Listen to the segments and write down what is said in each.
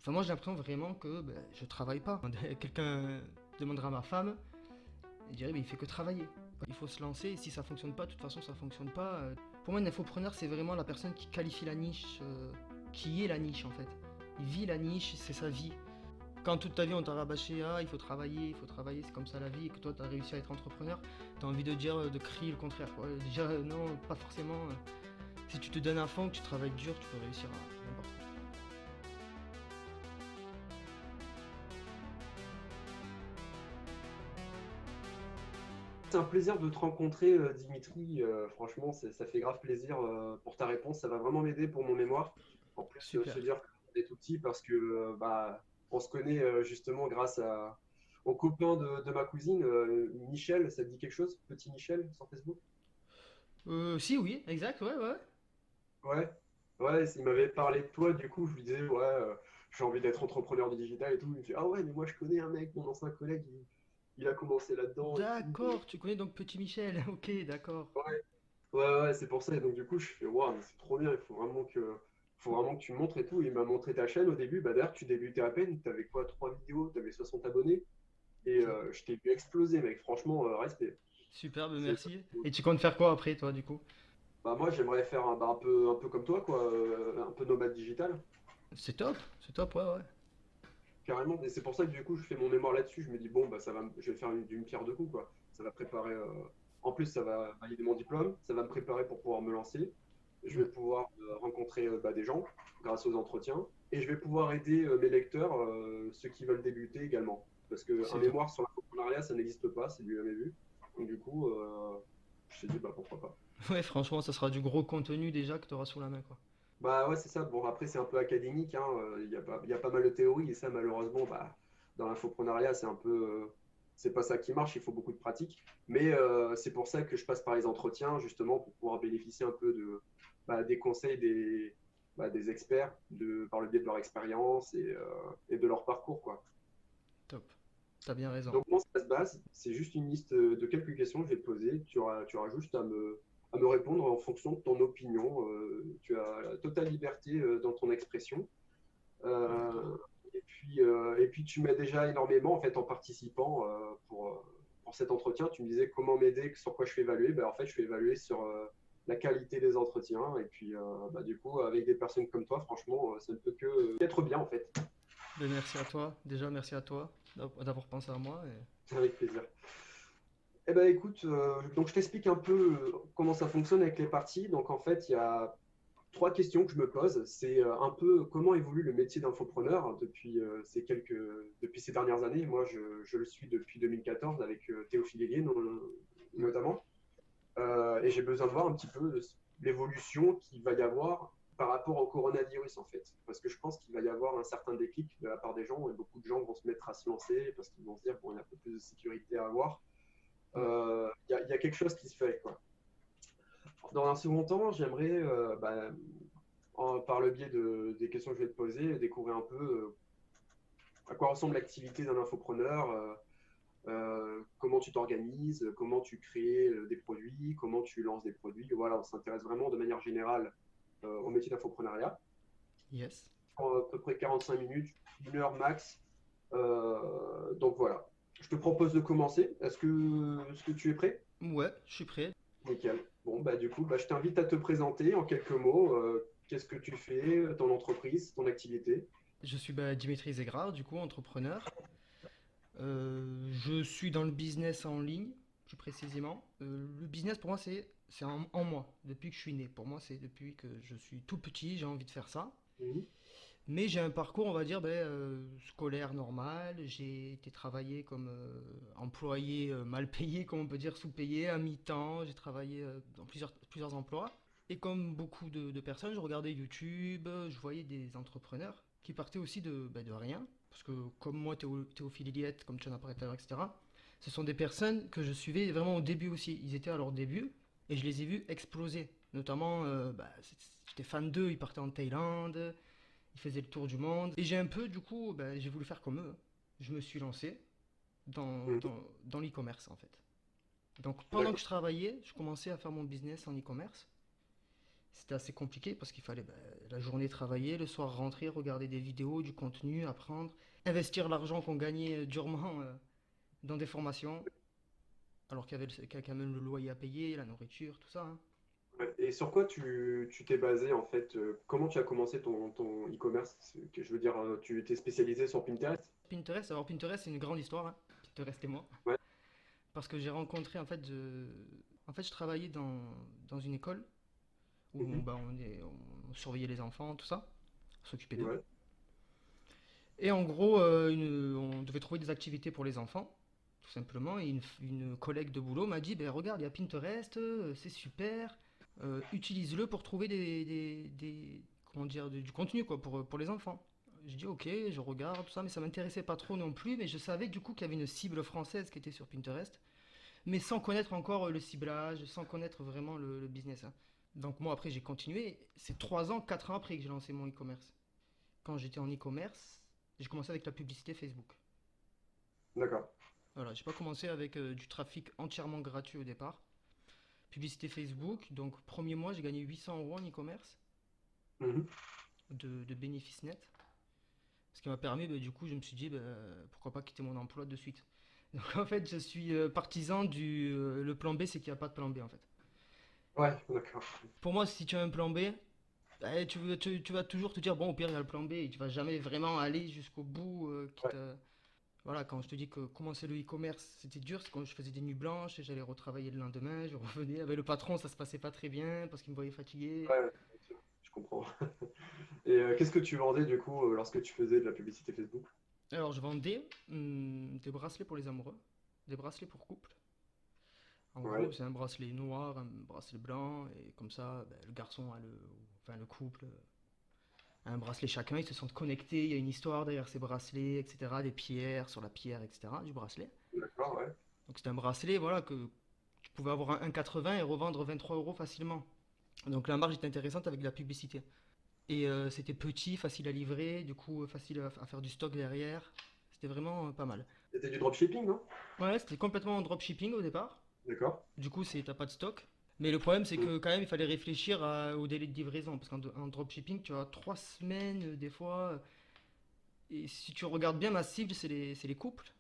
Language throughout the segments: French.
Enfin, moi, j'ai l'impression vraiment que je travaille pas. Quelqu'un demandera à ma femme, elle dirait, mais il fait que travailler. Il faut se lancer, et si ça fonctionne pas, de toute façon, ça fonctionne pas. Pour moi, un infopreneur, c'est vraiment la personne qui qualifie la niche, qui est la niche en fait. Il vit la niche, c'est sa vie. Quand toute ta vie on t'a rabâché, ah, il faut travailler, c'est comme ça la vie, et que toi t'as réussi à être entrepreneur, t'as envie de dire, de crier le contraire, quoi. Déjà, non, pas forcément. Si tu te donnes à fond, que tu travailles dur, tu peux réussir à n'importe quoi. C'est un plaisir de te rencontrer, Dimitri. Franchement, ça fait grave plaisir pour ta réponse. Ça va vraiment m'aider pour mon mémoire. En plus, se Super. dire qu'on est tout petit parce que on se connaît justement au copain de ma cousine, Michel. Ça te dit quelque chose, petit Michel, sur Facebook? Si, oui, exact, ouais, ouais. Ouais, ouais, il m'avait parlé de toi. Du coup, je lui disais, ouais, j'ai envie d'être entrepreneur du digital et tout. Il me dit, ah ouais, mais moi je connais un mec, mon ancien collègue, il a commencé là-dedans et tout. D'accord, tu connais donc Petit Michel, ok, d'accord. Ouais. Ouais, c'est pour ça. Et donc, du coup, je fais, waouh, mais c'est trop bien. Faut vraiment que tu me montres et tout. Il m'a montré ta chaîne au début. Bah, d'ailleurs, tu débutais à peine. T'avais quoi, 3 vidéos, t'avais 60 abonnés. Et Ok. je t'ai vu exploser, mec. Franchement, respect. Superbe, C'est- merci. Et tu comptes faire quoi après, toi, du coup? Bah, moi, j'aimerais faire un peu comme toi, quoi. Un peu nomade digital, C'est top, ouais, ouais. carrément. Et c'est pour ça que, du coup, je fais mon mémoire là-dessus. Je me dis, bon, bah, je vais faire d'une pierre deux coups, quoi. Ça va préparer. En plus, ça va valider mon diplôme. Ça va me préparer pour pouvoir me lancer. Je vais Ouais, pouvoir rencontrer des gens grâce aux entretiens et je vais pouvoir aider mes lecteurs, ceux qui veulent débuter également. Parce qu'un c'est top. mémoire sur l'entrepreneuriat, ça n'existe pas, c'est du jamais vu. Donc du coup, je me suis dit, bah pourquoi pas. Ouais, franchement, ça sera du gros contenu déjà que tu auras sous la main, quoi. Bah ouais, c'est ça. Bon, après, c'est un peu académique, hein. Il y a pas mal de théories et ça, malheureusement, bah, dans l'infoprenariat, c'est pas ça qui marche, il faut beaucoup de pratique. Mais c'est pour ça que je passe par les entretiens, justement, pour pouvoir bénéficier un peu des conseils des experts par le biais de leur expérience et de leur parcours, quoi. Top. T'as bien raison. Donc, comment ça se base? C'est juste une liste de quelques questions que je vais te poser. Tu auras juste à me répondre en fonction de ton opinion. Tu as la totale liberté dans ton expression. D'accord. Euh, et puis, tu m'aides déjà énormément en fait en participant pour cet entretien. Tu me disais comment m'aider, sur quoi je suis évalué. Ben, en fait, je suis évalué sur la qualité des entretiens. Et puis, du coup, avec des personnes comme toi, franchement, ça ne peut que être bien en fait. Ben, merci à toi. Déjà, merci à toi d'avoir pensé à moi. Avec plaisir. Eh ben, écoute, donc je t'explique un peu comment ça fonctionne avec les parties. Donc, en fait, il y a trois questions que je me pose. C'est un peu comment évolue le métier d'infopreneur depuis ces dernières années. Moi, je le suis depuis 2014 avec Théophile Hélier Ouais. notamment. Et j'ai besoin de voir un petit peu l'évolution qu'il va y avoir par rapport au coronavirus, en fait. Parce que je pense qu'il va y avoir un certain déclic de la part des gens et beaucoup de gens vont se mettre à se lancer parce qu'ils vont se dire, bon, il y a un peu plus de sécurité à avoir. Ouais. Il y a quelque chose qui se fait, quoi. Dans un second temps, j'aimerais par le biais des questions que je vais te poser, découvrir un peu à quoi ressemble l'activité d'un infopreneur, comment tu t'organises, comment tu crées des produits, comment tu lances des produits. Voilà, on s'intéresse vraiment de manière générale au métier d'infoprenariat. Yes. En à peu près 45 minutes, 1 heure max. Donc voilà. Je te propose de commencer. Est-ce que tu es prêt? Ouais, je suis prêt. Nickel. Bon, bah, du coup, je t'invite à te présenter en quelques mots. Qu'est-ce que tu fais, ton entreprise, ton activité? Je suis Dimitri Zegrard, du coup, entrepreneur. Je suis dans le business en ligne, plus précisément. Le business, pour moi, c'est en moi, depuis que je suis né. Pour moi, c'est depuis que je suis tout petit, j'ai envie de faire ça. Mhm. Mais j'ai un parcours, on va dire, scolaire normal. J'ai été travaillé comme employé mal payé, comme on peut dire, sous-payé, à mi-temps. J'ai travaillé dans plusieurs emplois. Et comme beaucoup de personnes, je regardais YouTube, je voyais des entrepreneurs qui partaient aussi de rien. Parce que comme moi, Théophile Héliette, comme tu en as parlé tout à l'heure, etc., ce sont des personnes que je suivais vraiment au début aussi. Ils étaient à leur début et je les ai vus exploser. Notamment, j'étais fan d'eux, ils partaient en Thaïlande, ils faisaient le tour du monde. Et j'ai un peu, du coup, j'ai voulu faire comme eux. Je me suis lancé Mhm. dans l'e-commerce, en fait. Donc, pendant que D'accord. je travaillais, je commençais à faire mon business en e-commerce. C'était assez compliqué parce qu'il fallait la journée travailler, le soir rentrer, regarder des vidéos, du contenu, apprendre, investir l'argent qu'on gagnait durement dans des formations, alors qu'il y a quand même le loyer à payer, la nourriture, tout ça, hein. Ouais. Et sur quoi tu t'es basé en fait? Comment tu as commencé ton e-commerce? Je veux dire, tu t'es spécialisé sur Pinterest? Pinterest, alors Pinterest c'est une grande histoire, hein. Pinterest et moi. Ouais. Parce que j'ai rencontré en fait je travaillais dans une école où Mhm. on surveillait les enfants, tout ça, on s'occupait d'eux. Ouais. Et en gros, on devait trouver des activités pour les enfants, tout simplement. Et une collègue de boulot m'a dit, ben regarde, il y a Pinterest, c'est super, utilise-le pour trouver comment dire, du contenu quoi, pour les enfants. Je dis ok, je regarde tout ça, mais ça m'intéressait pas trop non plus. Mais je savais du coup qu'il y avait une cible française qui était sur Pinterest, mais sans connaître encore le ciblage, sans connaître vraiment le business, hein. Donc moi après j'ai continué. C'est 3 ans, 4 ans après que j'ai lancé mon e-commerce. Quand j'étais en e-commerce, j'ai commencé avec la publicité Facebook. D'accord. Voilà, j'ai pas commencé avec du trafic entièrement gratuit au départ. Publicité Facebook, donc premier mois j'ai gagné 800 euros en e-commerce Mhm. de bénéfices nets. Ce qui m'a permis, du coup, je me suis dit, pourquoi pas quitter mon emploi de suite. Donc en fait, je suis partisan le plan B, c'est qu'il n'y a pas de plan B en fait. Ouais, d'accord. Pour moi, si tu as un plan B, tu vas toujours te dire, bon, au pire, il y a le plan B, et tu vas jamais vraiment aller jusqu'au bout, Ouais. voilà, quand je te dis que commencer le e-commerce, c'était dur, c'est quand je faisais des nuits blanches, et j'allais retravailler le lendemain, je revenais avec le patron, ça se passait pas très bien, parce qu'il me voyait fatigué. Ouais, ouais, bien sûr, je comprends. Et qu'est-ce que tu vendais du coup lorsque tu faisais de la publicité Facebook? Alors, je vendais des bracelets pour les amoureux, des bracelets pour couple. En gros, Ouais, c'est un bracelet noir, un bracelet blanc, et comme ça, le garçon a enfin le couple, a un bracelet chacun, ils se sentent connectés, il y a une histoire derrière ces bracelets, etc., des pierres sur la pierre, etc., du bracelet. d'accord, ouais. Donc c'est un bracelet, voilà, que tu pouvais avoir un 1,80 et revendre 23 euros facilement. Donc la marge était intéressante avec de la publicité. Et c'était petit, facile à livrer, du coup facile à faire du stock derrière. C'était vraiment pas mal. C'était du dropshipping, non? Ouais, c'était complètement en dropshipping au départ. D'accord. Du coup, t'as pas de stock. Mais le problème, c'est Mm. que quand même, il fallait réfléchir au délai de livraison. Parce qu'en dropshipping, tu as 3 semaines des fois. Et si tu regardes bien, ma cible, c'est les couples.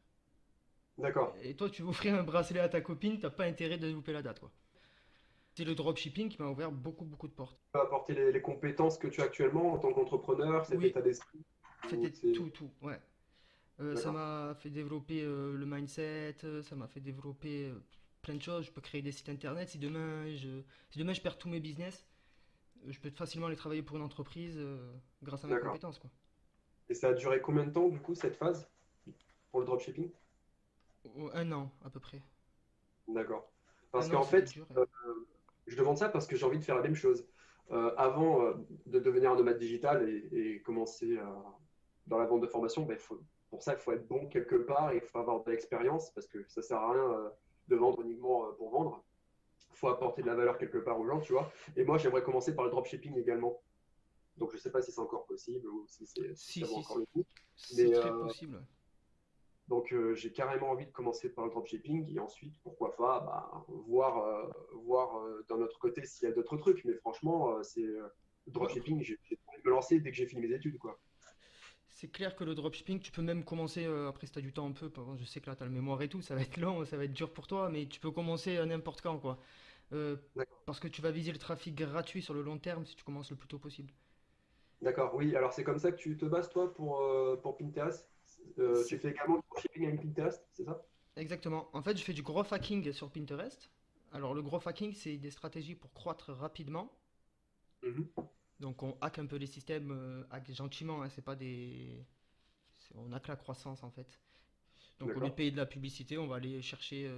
D'accord. Et toi, tu veux offrir un bracelet à ta copine, t'as pas intérêt de louper la date, quoi. C'est le dropshipping qui m'a ouvert beaucoup, beaucoup de portes. Tu peux apporter les compétences que tu as actuellement en tant qu'entrepreneur, cet Oui, état d'esprit, ou c'était c'est... tout, tout, ouais. Ça D'accord. m'a fait développer le mindset, ça m'a fait développer plein de choses. Je peux créer des sites internet. Si demain je perds tous mes business, je peux facilement aller travailler pour une entreprise grâce à mes D'accord. compétences, quoi. Et ça a duré combien de temps, du coup, cette phase pour le dropshipping? Un an à peu près. D'accord. Parce Un an, qu'en c'était fait, dur. je demande ça parce que j'ai envie de faire la même chose. Avant de devenir un nomade digital et commencer dans la vente de formation, ben, pour ça, il faut être bon quelque part et il faut avoir de l'expérience parce que ça sert à rien de vendre uniquement pour vendre. Il faut apporter de la valeur quelque part aux gens, tu vois. Et moi, j'aimerais commencer par le dropshipping également. Donc, je ne sais pas si c'est encore possible ou si Si, ça vaut si, encore le coup. c'est Mais très possible. donc, j'ai carrément envie de commencer par le dropshipping et ensuite, pourquoi pas, bah, voir d'un autre côté s'il y a d'autres trucs. Mais franchement, c'est le Ouais, dropshipping, j'ai envie de me lancer dès que j'ai fini mes études, quoi. c'est clair que le dropshipping, tu peux même commencer, après si t'as du temps un peu, je sais que là t'as le mémoire et tout, ça va être long, ça va être dur pour toi, mais tu peux commencer à n'importe quand, quoi. Euh, D'accord. Parce que tu vas viser le trafic gratuit sur le long terme si tu commences le plus tôt possible. D'accord, oui. Alors, c'est comme ça que tu te bases, toi, pour Pinterest. Tu C'est fais également du dropshipping avec Pinterest, c'est ça? exactement. En fait, je fais du growth hacking sur Pinterest. Alors, le growth hacking, c'est des stratégies pour croître rapidement. Mhm. Donc, on hack un peu les systèmes, hack gentiment, hein, c'est pas des. On hack la croissance en fait. Donc, au lieu de D'accord. payer de la publicité, on va aller chercher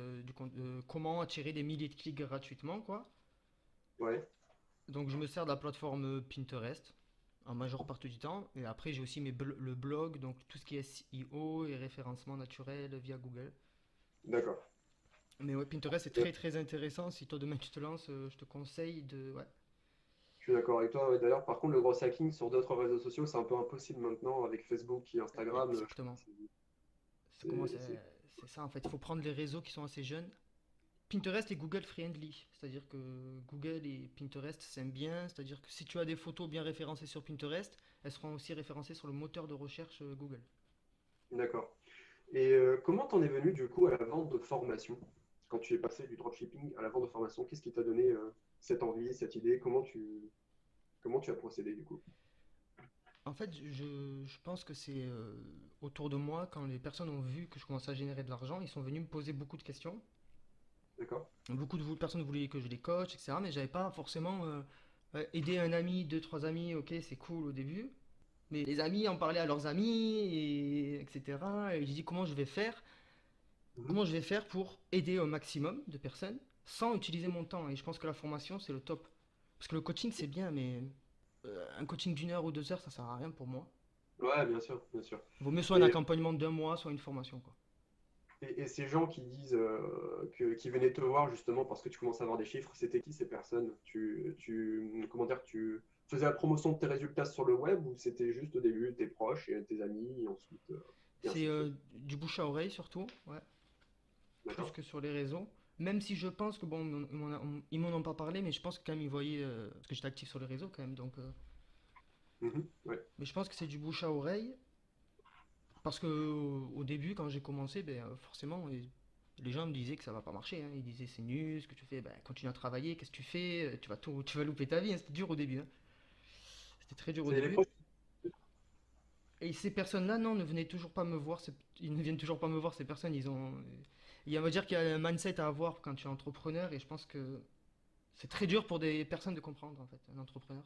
comment attirer des milliers de clics gratuitement, quoi. Ouais, Donc, je me sers de la plateforme Pinterest en majeure partie du temps. Et après, j'ai aussi le blog, donc tout ce qui est SEO et référencement naturel via Google. d'accord. Mais ouais, Pinterest c'est très très intéressant. Si toi demain tu te lances, je te conseille de. Ouais, Je suis d'accord avec toi. Ouais. D'ailleurs, par contre, le gros hacking sur d'autres réseaux sociaux, c'est un peu impossible maintenant avec Facebook et Instagram. Je trouve exactement. que Ça commence c'est- c'est ça en fait. Il faut prendre les réseaux qui sont assez jeunes Pinterest est Google friendly, c'est-à-dire que Google et Pinterest s'aiment bien, c'est-à-dire que si tu as des photos bien référencées sur Pinterest, elles seront aussi référencées sur le moteur de recherche Google. D'accord. Et comment t'en es venu du coup à la vente de formation? Quand tu es passé du dropshipping à la vente de formation, qu'est-ce qui t'a donné cette envie, cette idée? Comment tu as procédé du coup? En fait, je pense que c'est autour de moi, quand les personnes ont vu que je commençais à générer de l'argent, ils sont venus me poser beaucoup de questions. D'accord? Beaucoup de personnes voulaient que je les coach, etc. Mais j'avais pas forcément aidé un ami, deux, trois amis, ok, c'est cool au début. Mais les amis en parlaient à leurs amis, etc. Et j'ai dit Mhm. comment je vais faire pour aider un maximum de personnes sans utiliser mon temps. Et je pense que la formation, c'est le top. Parce que le coaching, c'est bien, mais un coaching d'une heure ou 2 heures, ça sert à rien pour moi. Ouais, bien sûr, bien sûr. Vaut mieux soit un Et, accompagnement d'un mois, soit une formation, quoi. et ces gens qui disent qui venaient te voir justement parce que tu commences à avoir des chiffres, c'était qui ces personnes? Comment dire, tu faisais la promotion de tes résultats sur le web ou c'était juste au début tes proches et tes amis et C'est ainsi de suite? du bouche à oreille surtout, ouais, plus D'accord? que sur les réseaux. Même si je pense que, bon, ils m'en ont pas parlé, mais je pense que quand même ils voyaient, parce que j'étais actif sur les réseaux quand même, donc, Mhm. Ouais, mais je pense que c'est du bouche à oreille, parce que au début, quand j'ai commencé, ben, forcément, les gens me disaient que ça va pas marcher, hein. Ils disaient c'est nul, ce que tu fais, ben, continue à travailler, qu'est-ce que tu fais, tu vas louper ta vie, hein. C'était dur au début, hein. C'était très dur au c'est les début. proches. Et ces personnes-là, non, ne venaient toujours pas me voir. Ils ne viennent toujours pas me voir, ces personnes. On va dire qu'il y a un mindset à avoir quand tu es entrepreneur. Et je pense que c'est très dur pour des personnes de comprendre, en fait, un entrepreneur.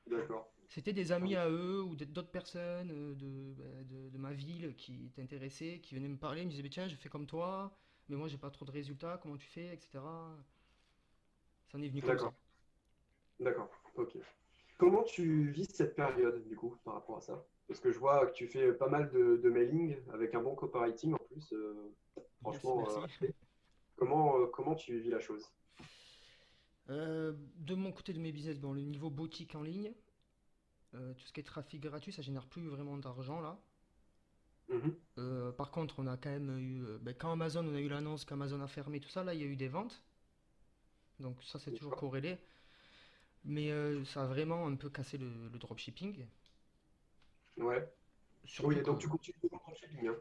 D'accord. C'était des amis à eux ou d'autres personnes de ma ville qui étaient intéressées, qui venaient me parler, me disaient, mais tiens, je fais comme toi, mais moi, j'ai pas trop de résultats, comment tu fais, etc. Ça en est venu comme ça. D'accord. D'accord. Ok. Comment tu vis cette période, du coup, par rapport à ça? Parce que je vois que tu fais pas mal de mailing avec un bon copywriting en plus. Yes, Franchement, merci. respect. Comment tu vis la chose? De mon côté de mes business, bon, le niveau boutique en ligne, tout ce qui est trafic gratuit, ça génère plus vraiment d'argent là. Mhm. Par contre, on a quand même eu, ben, quand Amazon, on a eu l'annonce qu'Amazon a fermé, tout ça, là, il y a eu des ventes. Donc ça, c'est toujours D'accord. corrélé. Mais ça a vraiment un peu cassé le dropshipping. Ouais. Oui, Surtout et que, donc tu continues toujours ton shipping, hein.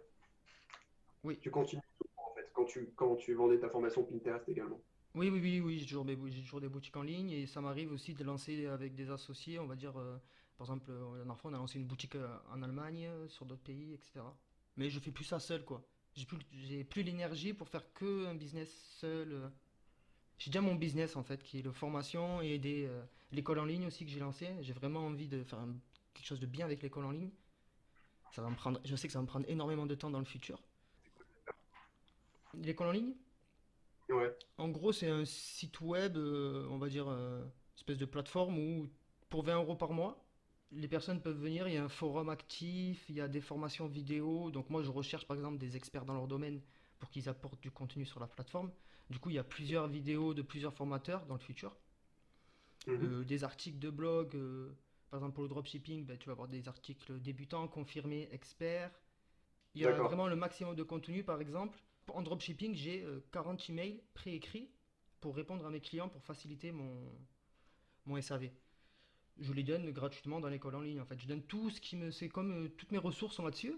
oui, Tu continues toujours, en fait, quand tu vendais ta formation Pinterest également. oui, j'ai toujours des boutiques en ligne et ça m'arrive aussi de lancer avec des associés, on va dire, par exemple, la dernière fois, on a lancé une boutique en Allemagne, sur d'autres pays, etc. Mais je fais plus ça seul, quoi. J'ai plus l'énergie pour faire que un business seul. J'ai déjà mon business en fait, qui est la formation et aider l'école en ligne aussi que j'ai lancé. J'ai vraiment envie de faire quelque chose de bien avec l'école en ligne. Je sais que ça va me prendre énormément de temps dans le futur. L'école en ligne, Ouais. en gros, c'est un site web, on va dire, espèce de plateforme où pour 20 euros par mois, les personnes peuvent venir. Il y a un forum actif, il y a des formations vidéo. Donc moi, je recherche par exemple des experts dans leur domaine pour qu'ils apportent du contenu sur la plateforme. Du coup, il y a plusieurs vidéos de plusieurs formateurs dans le futur. Mhm. Des articles de blog. Par exemple, pour le dropshipping, ben, tu vas avoir des articles débutants, confirmés, experts. Il y a D'accord. vraiment le maximum de contenu. Par exemple, en dropshipping, j'ai 40 emails préécrits pour répondre à mes clients pour faciliter mon SAV. Je les donne gratuitement dans l'école en ligne. En fait, je donne tout ce qui me. C'est comme toutes mes ressources sont là-dessus.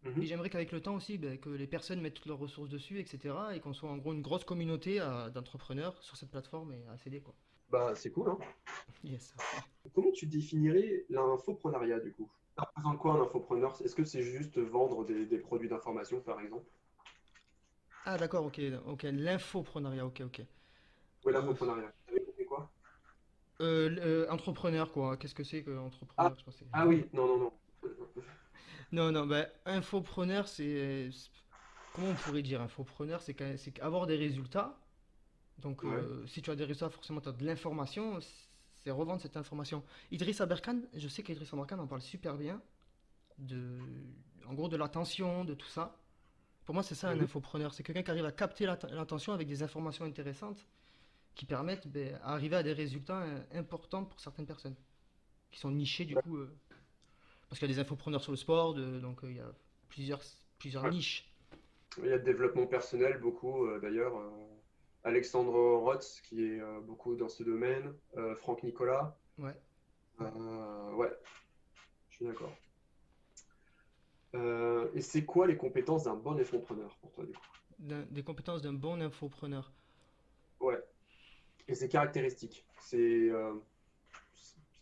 Et Mhm. j'aimerais qu'avec le temps aussi, ben, que les personnes mettent toutes leurs ressources dessus, etc. Et qu'on soit en gros une grosse communauté d'entrepreneurs sur cette plateforme et à s'aider, quoi. Bah, c'est cool, hein. Yes, merci. Comment tu définirais l'infoprenariat du coup? Ça représente quoi un infopreneur? Est-ce que c'est juste vendre des produits d'information par exemple? Ah d'accord, ok, l'infoprenariat, ok. Oui, Euh, l'infoprenariat. Vous avez compris quoi? Entrepreneur, quoi. Qu'est-ce que c'est que Ah, entrepreneur? Je pense que ah oui, non, non, non. Non, non, bah, infopreneur, comment on pourrait dire infopreneur? C'est avoir des résultats. Donc, Ouais. si tu as des résultats, forcément, tu as de l'information. C'est revendre cette information. Idriss Aberkan, je sais qu'Idriss Aberkan en parle super bien. De, En gros, de l'attention, de tout ça. Pour moi, c'est ça un Mhm. infopreneur. C'est quelqu'un qui arrive à capter l'attention avec des informations intéressantes qui permettent ben, à arriver à des résultats importants pour certaines personnes. Qui sont nichés, du coup. Parce qu'il y a des infopreneurs sur le sport, donc il y a plusieurs Ouais. niches. Il y a le développement personnel beaucoup d'ailleurs. Alexandre Rotz, qui est beaucoup dans ce domaine, Franck Nicolas. Ouais. Ouais, je suis d'accord. Et c'est quoi les compétences d'un bon infopreneur pour toi, du coup? Des compétences d'un bon infopreneur. Ouais. Et ses caractéristiques. C'est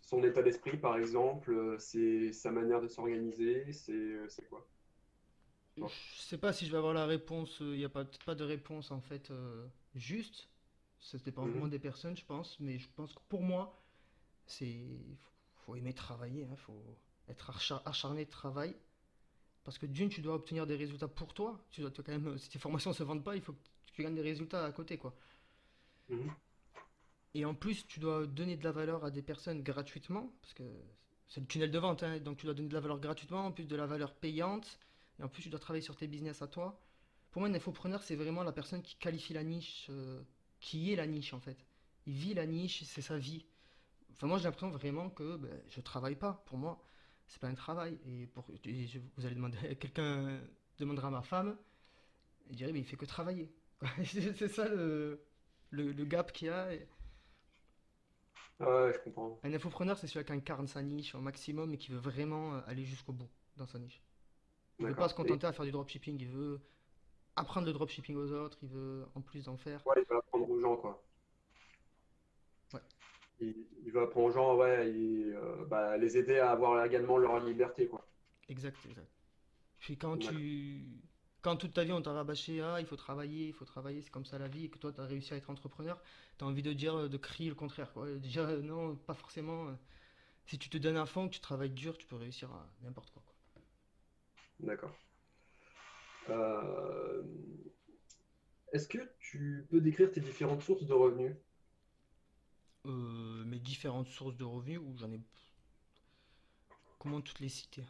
son état d'esprit, par exemple, c'est sa manière de s'organiser, c'est quoi? Je Toi. sais pas si je vais avoir la réponse, il n'y a pas de réponse en fait juste. Ça dépend vraiment Mhm, des personnes, je pense. Mais je pense que pour moi, faut aimer travailler, hein, faut être acharné de travail. Parce que d'une, tu dois obtenir des résultats pour toi. Quand même, si tes formations ne se vendent pas, il faut que tu gagnes des résultats à côté, quoi. mhm. Et en plus, tu dois donner de la valeur à des personnes gratuitement, parce que c'est le tunnel de vente, hein, donc tu dois donner de la valeur gratuitement, en plus de la valeur payante, et en plus tu dois travailler sur tes business à toi. Pour moi, un infopreneur, c'est vraiment la personne qui qualifie la niche, qui est la niche en fait. Il vit la niche, c'est sa vie. Enfin, moi j'ai l'impression vraiment que ben, je travaille pas. Pour moi, c'est pas un travail. Vous allez demander, quelqu'un demandera à ma femme, elle dirait, mais il fait que travailler. C'est ça le gap qu'il y a. Ah ouais, je comprends. Un infopreneur, c'est celui qui incarne sa niche au maximum et qui veut vraiment aller jusqu'au bout dans sa niche. Il veut pas se D'accord. Et contenter à faire du dropshipping, il veut apprendre le dropshipping aux autres, il veut en plus d'en faire. ouais, il va apprendre aux gens, quoi. Ouais, Il va apprendre aux gens, ouais, bah, les aider à avoir également leur liberté, quoi. exact, exact. Puis D'accord. quand toute ta vie on t'a rabâché, ah, il faut travailler, c'est comme ça la vie, et que toi tu as réussi à être entrepreneur, tu as envie de dire, de crier le contraire, quoi. De dire, non, pas forcément. Si tu te donnes un fond, que tu travailles dur, tu peux réussir à n'importe quoi, quoi. D'accord. Euh, Est-ce que tu peux décrire tes différentes sources de revenus? Mes différentes sources de revenus, où j'en ai. Comment toutes les citer?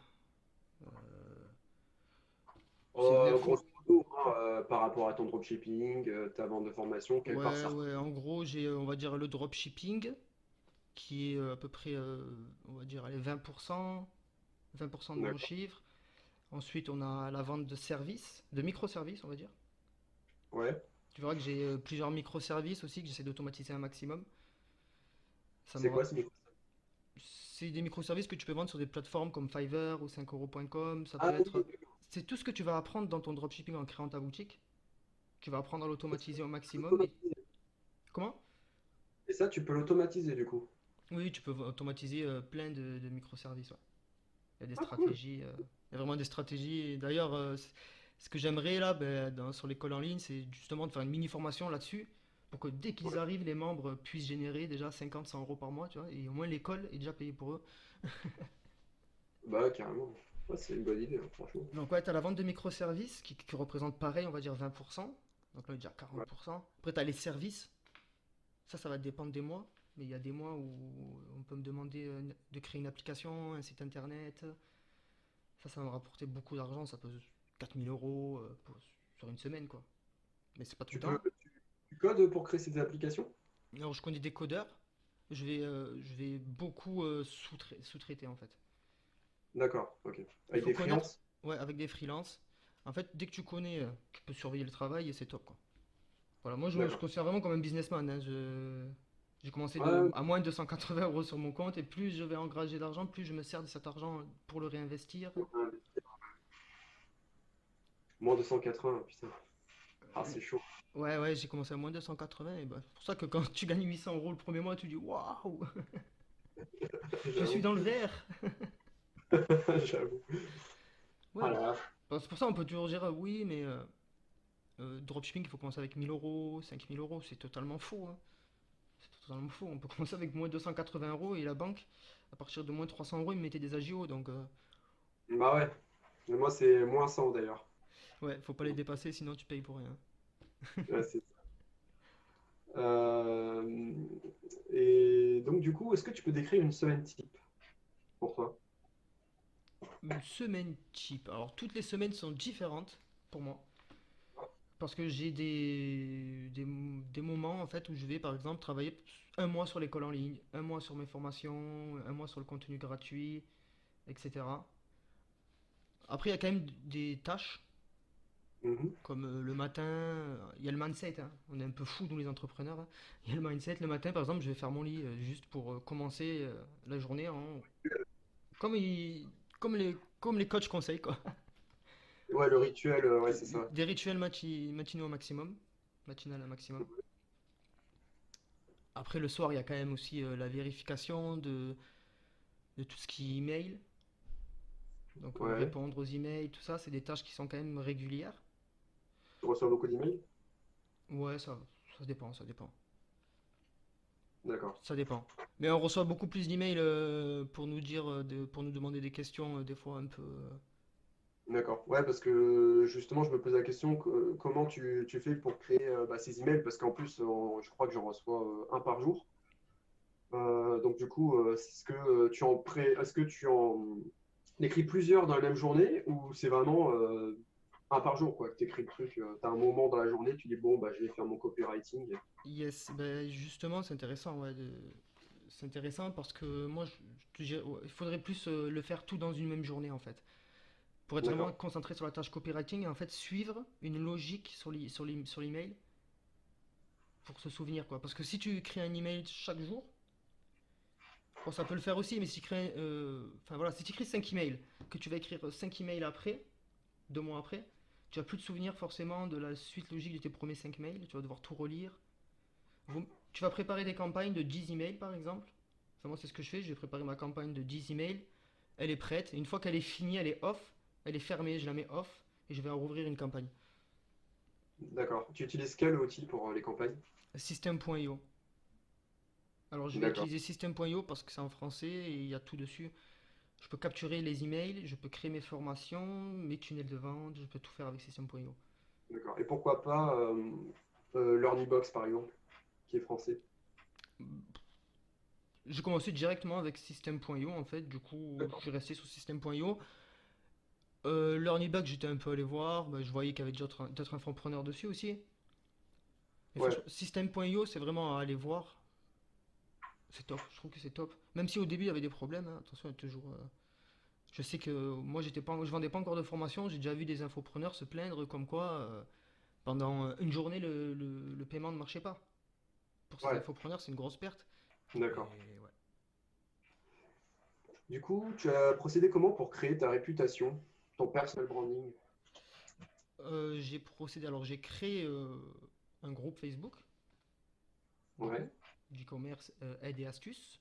C'est de l'info. Grosso modo, hein, par rapport à ton dropshipping, ta vente de formation, quelle part Ouais, ça ouais, représente? en gros, j'ai, on va dire, le dropshipping, qui est à peu près, on va dire, allez, 20% de mon D'accord. chiffre. Ensuite, on a la vente de services, de microservices, on va dire. Ouais. Tu verras que j'ai plusieurs microservices aussi, que j'essaie d'automatiser un maximum. Ça me C'est rap- quoi ce micro? C'est des microservices que tu peux vendre sur des plateformes comme Fiverr ou 5euros.com. Ça peut Ah oui, être. C'est tout ce que tu vas apprendre dans ton dropshipping en créant ta boutique. Tu vas apprendre à l'automatiser au maximum. Comment? et ça, tu peux l'automatiser du coup. Oui, tu peux automatiser plein de microservices. Ouais. Il y a des Ah cool. stratégies. Il y a vraiment des stratégies. Et d'ailleurs, ce que j'aimerais là, ben, sur l'école en ligne, c'est justement de faire une mini formation là-dessus pour que dès qu'ils Ouais. arrivent, les membres puissent générer déjà 50, 100 euros par mois, tu vois, et au moins l'école est déjà payée pour eux. Bah carrément. Ouais, c'est une bonne idée, hein, franchement. Donc ouais, t'as la vente de microservices qui représente pareil, on va dire 20%. Donc là, déjà Ouais. 40%. Après, t'as les services. Ça va dépendre des mois. Mais il y a des mois où on peut me demander de créer une application, un site internet. Ça va me rapporter beaucoup d'argent. Ça peut 4000 euros sur une semaine, quoi. Mais c'est pas tout le Tu peux, temps. tu codes pour créer ces applications? Alors, je connais des codeurs. Je vais beaucoup sous-traiter, en fait. D'accord, ok. Il Avec faut des connaître, freelances? ouais, avec des freelances. En fait, dès que tu connais, tu peux surveiller le travail et c'est top, quoi. Voilà, moi, je D'accord. considère vraiment comme un businessman, hein. J'ai commencé Ouais, à moins de 280 euros sur mon compte et plus je vais engranger d'argent, plus je me sers de cet argent pour le réinvestir. ouais. Moins de 180, putain. Ah, c'est chaud. Ouais, ouais, j'ai commencé à moins de 280 et bah, c'est pour ça que quand tu gagnes 800 euros le premier mois, tu dis waouh, je suis J'avoue. dans le vert. J'avoue. Ouais, Ah là là. bah, c'est pour ça on peut toujours dire oui, mais dropshipping, il faut commencer avec 1000 euros, 5000 euros, c'est totalement faux, hein. C'est totalement faux. On peut commencer avec moins 280 euros et la banque, à partir de moins 300 euros, ils me mettait des agios, donc Bah ouais. Mais moi, c'est moins 100 d'ailleurs. ouais, faut pas les dépasser sinon tu payes pour rien. Ouais, c'est ça. Euh, Et donc, du coup, est-ce que tu peux décrire une semaine type pour toi? Une semaine type. Alors, toutes les semaines sont différentes pour moi. Parce que j'ai des moments en fait où je vais par exemple travailler un mois sur l'école en ligne, un mois sur mes formations, un mois sur le contenu gratuit, etc. Après, il y a quand même des tâches. Mhm. Comme le matin, il y a le mindset, hein. On est un peu fou, nous les entrepreneurs, hein. Il y a le mindset, le matin par exemple, je vais faire mon lit juste pour commencer la journée comme, comme les coachs conseillent, quoi. Ouais, le rituel, ouais, c'est ça. Des rituels matinaux au maximum, matinal au maximum. Après, le soir, il y a quand même aussi la vérification de tout ce qui est email. Donc, Ouais. répondre aux emails, tout ça, c'est des tâches qui sont quand même régulières. Tu reçois beaucoup d'emails? Ouais, ça dépend, ça dépend. D'accord. Ça dépend. Mais on reçoit beaucoup plus d'emails pour nous dire, pour nous demander des questions, des fois un peu. D'accord. Ouais, parce que justement, je me pose la question, comment tu fais pour créer ces emails? Parce qu'en plus, je crois que j'en reçois un par jour. Donc du coup, est-ce que tu en écris plusieurs dans la même journée ou c'est vraiment un par jour, quoi, que tu écris le truc, tu as un moment dans la journée, tu dis bon, bah, je vais faire mon copywriting. Yes, ben justement, c'est intéressant, ouais, c'est intéressant parce que moi, ouais, il faudrait plus le faire tout dans une même journée en fait. Pour être vraiment D'accord. concentré sur la tâche copywriting et en fait suivre une logique sur l'email pour se souvenir quoi. Parce que si tu écris un email chaque jour, bon, ça peut le faire aussi, mais si tu écris, enfin voilà, si tu écris 5 emails, que tu vas écrire 5 emails après, 2 mois après, tu vas plus te souvenir forcément de la suite logique de tes premiers 5 mails, tu vas devoir tout relire. Tu vas préparer des campagnes de 10 emails par exemple. Enfin, moi, c'est ce que je fais, je vais préparer ma campagne de 10 emails, elle est prête, et une fois qu'elle est finie, elle est off, elle est fermée, je la mets off, et je vais en rouvrir une campagne. D'accord. Tu utilises quel outil pour les campagnes? System.io. Alors je vais D'accord. utiliser System.io parce que c'est en français et il y a tout dessus. Je peux capturer les emails, je peux créer mes formations, mes tunnels de vente, je peux tout faire avec System.io. D'accord. Et pourquoi pas Learnybox, par exemple, qui est français? J'ai commencé directement avec System.io en fait, du coup je D'accord. suis resté sur System.io. Learnyback, j'étais un peu allé voir, bah, je voyais qu'il y avait d'autres infopreneurs dessus aussi. Mais Ouais. franchement, System.io, c'est vraiment à aller voir. C'est top, je trouve que c'est top. Même si au début il y avait des problèmes, hein, attention, il y a toujours. Je sais que moi je vendais pas encore de formation, j'ai déjà vu des infopreneurs se plaindre comme quoi pendant une journée le paiement ne marchait pas. Pour ces Ouais. infopreneurs, c'est une grosse perte. D'accord. Et ouais. Du coup, tu as procédé comment pour créer ta réputation, ton personal branding? J'ai procédé, alors j'ai créé un groupe Facebook, du coup, Ouais. d'e-commerce aide et astuces.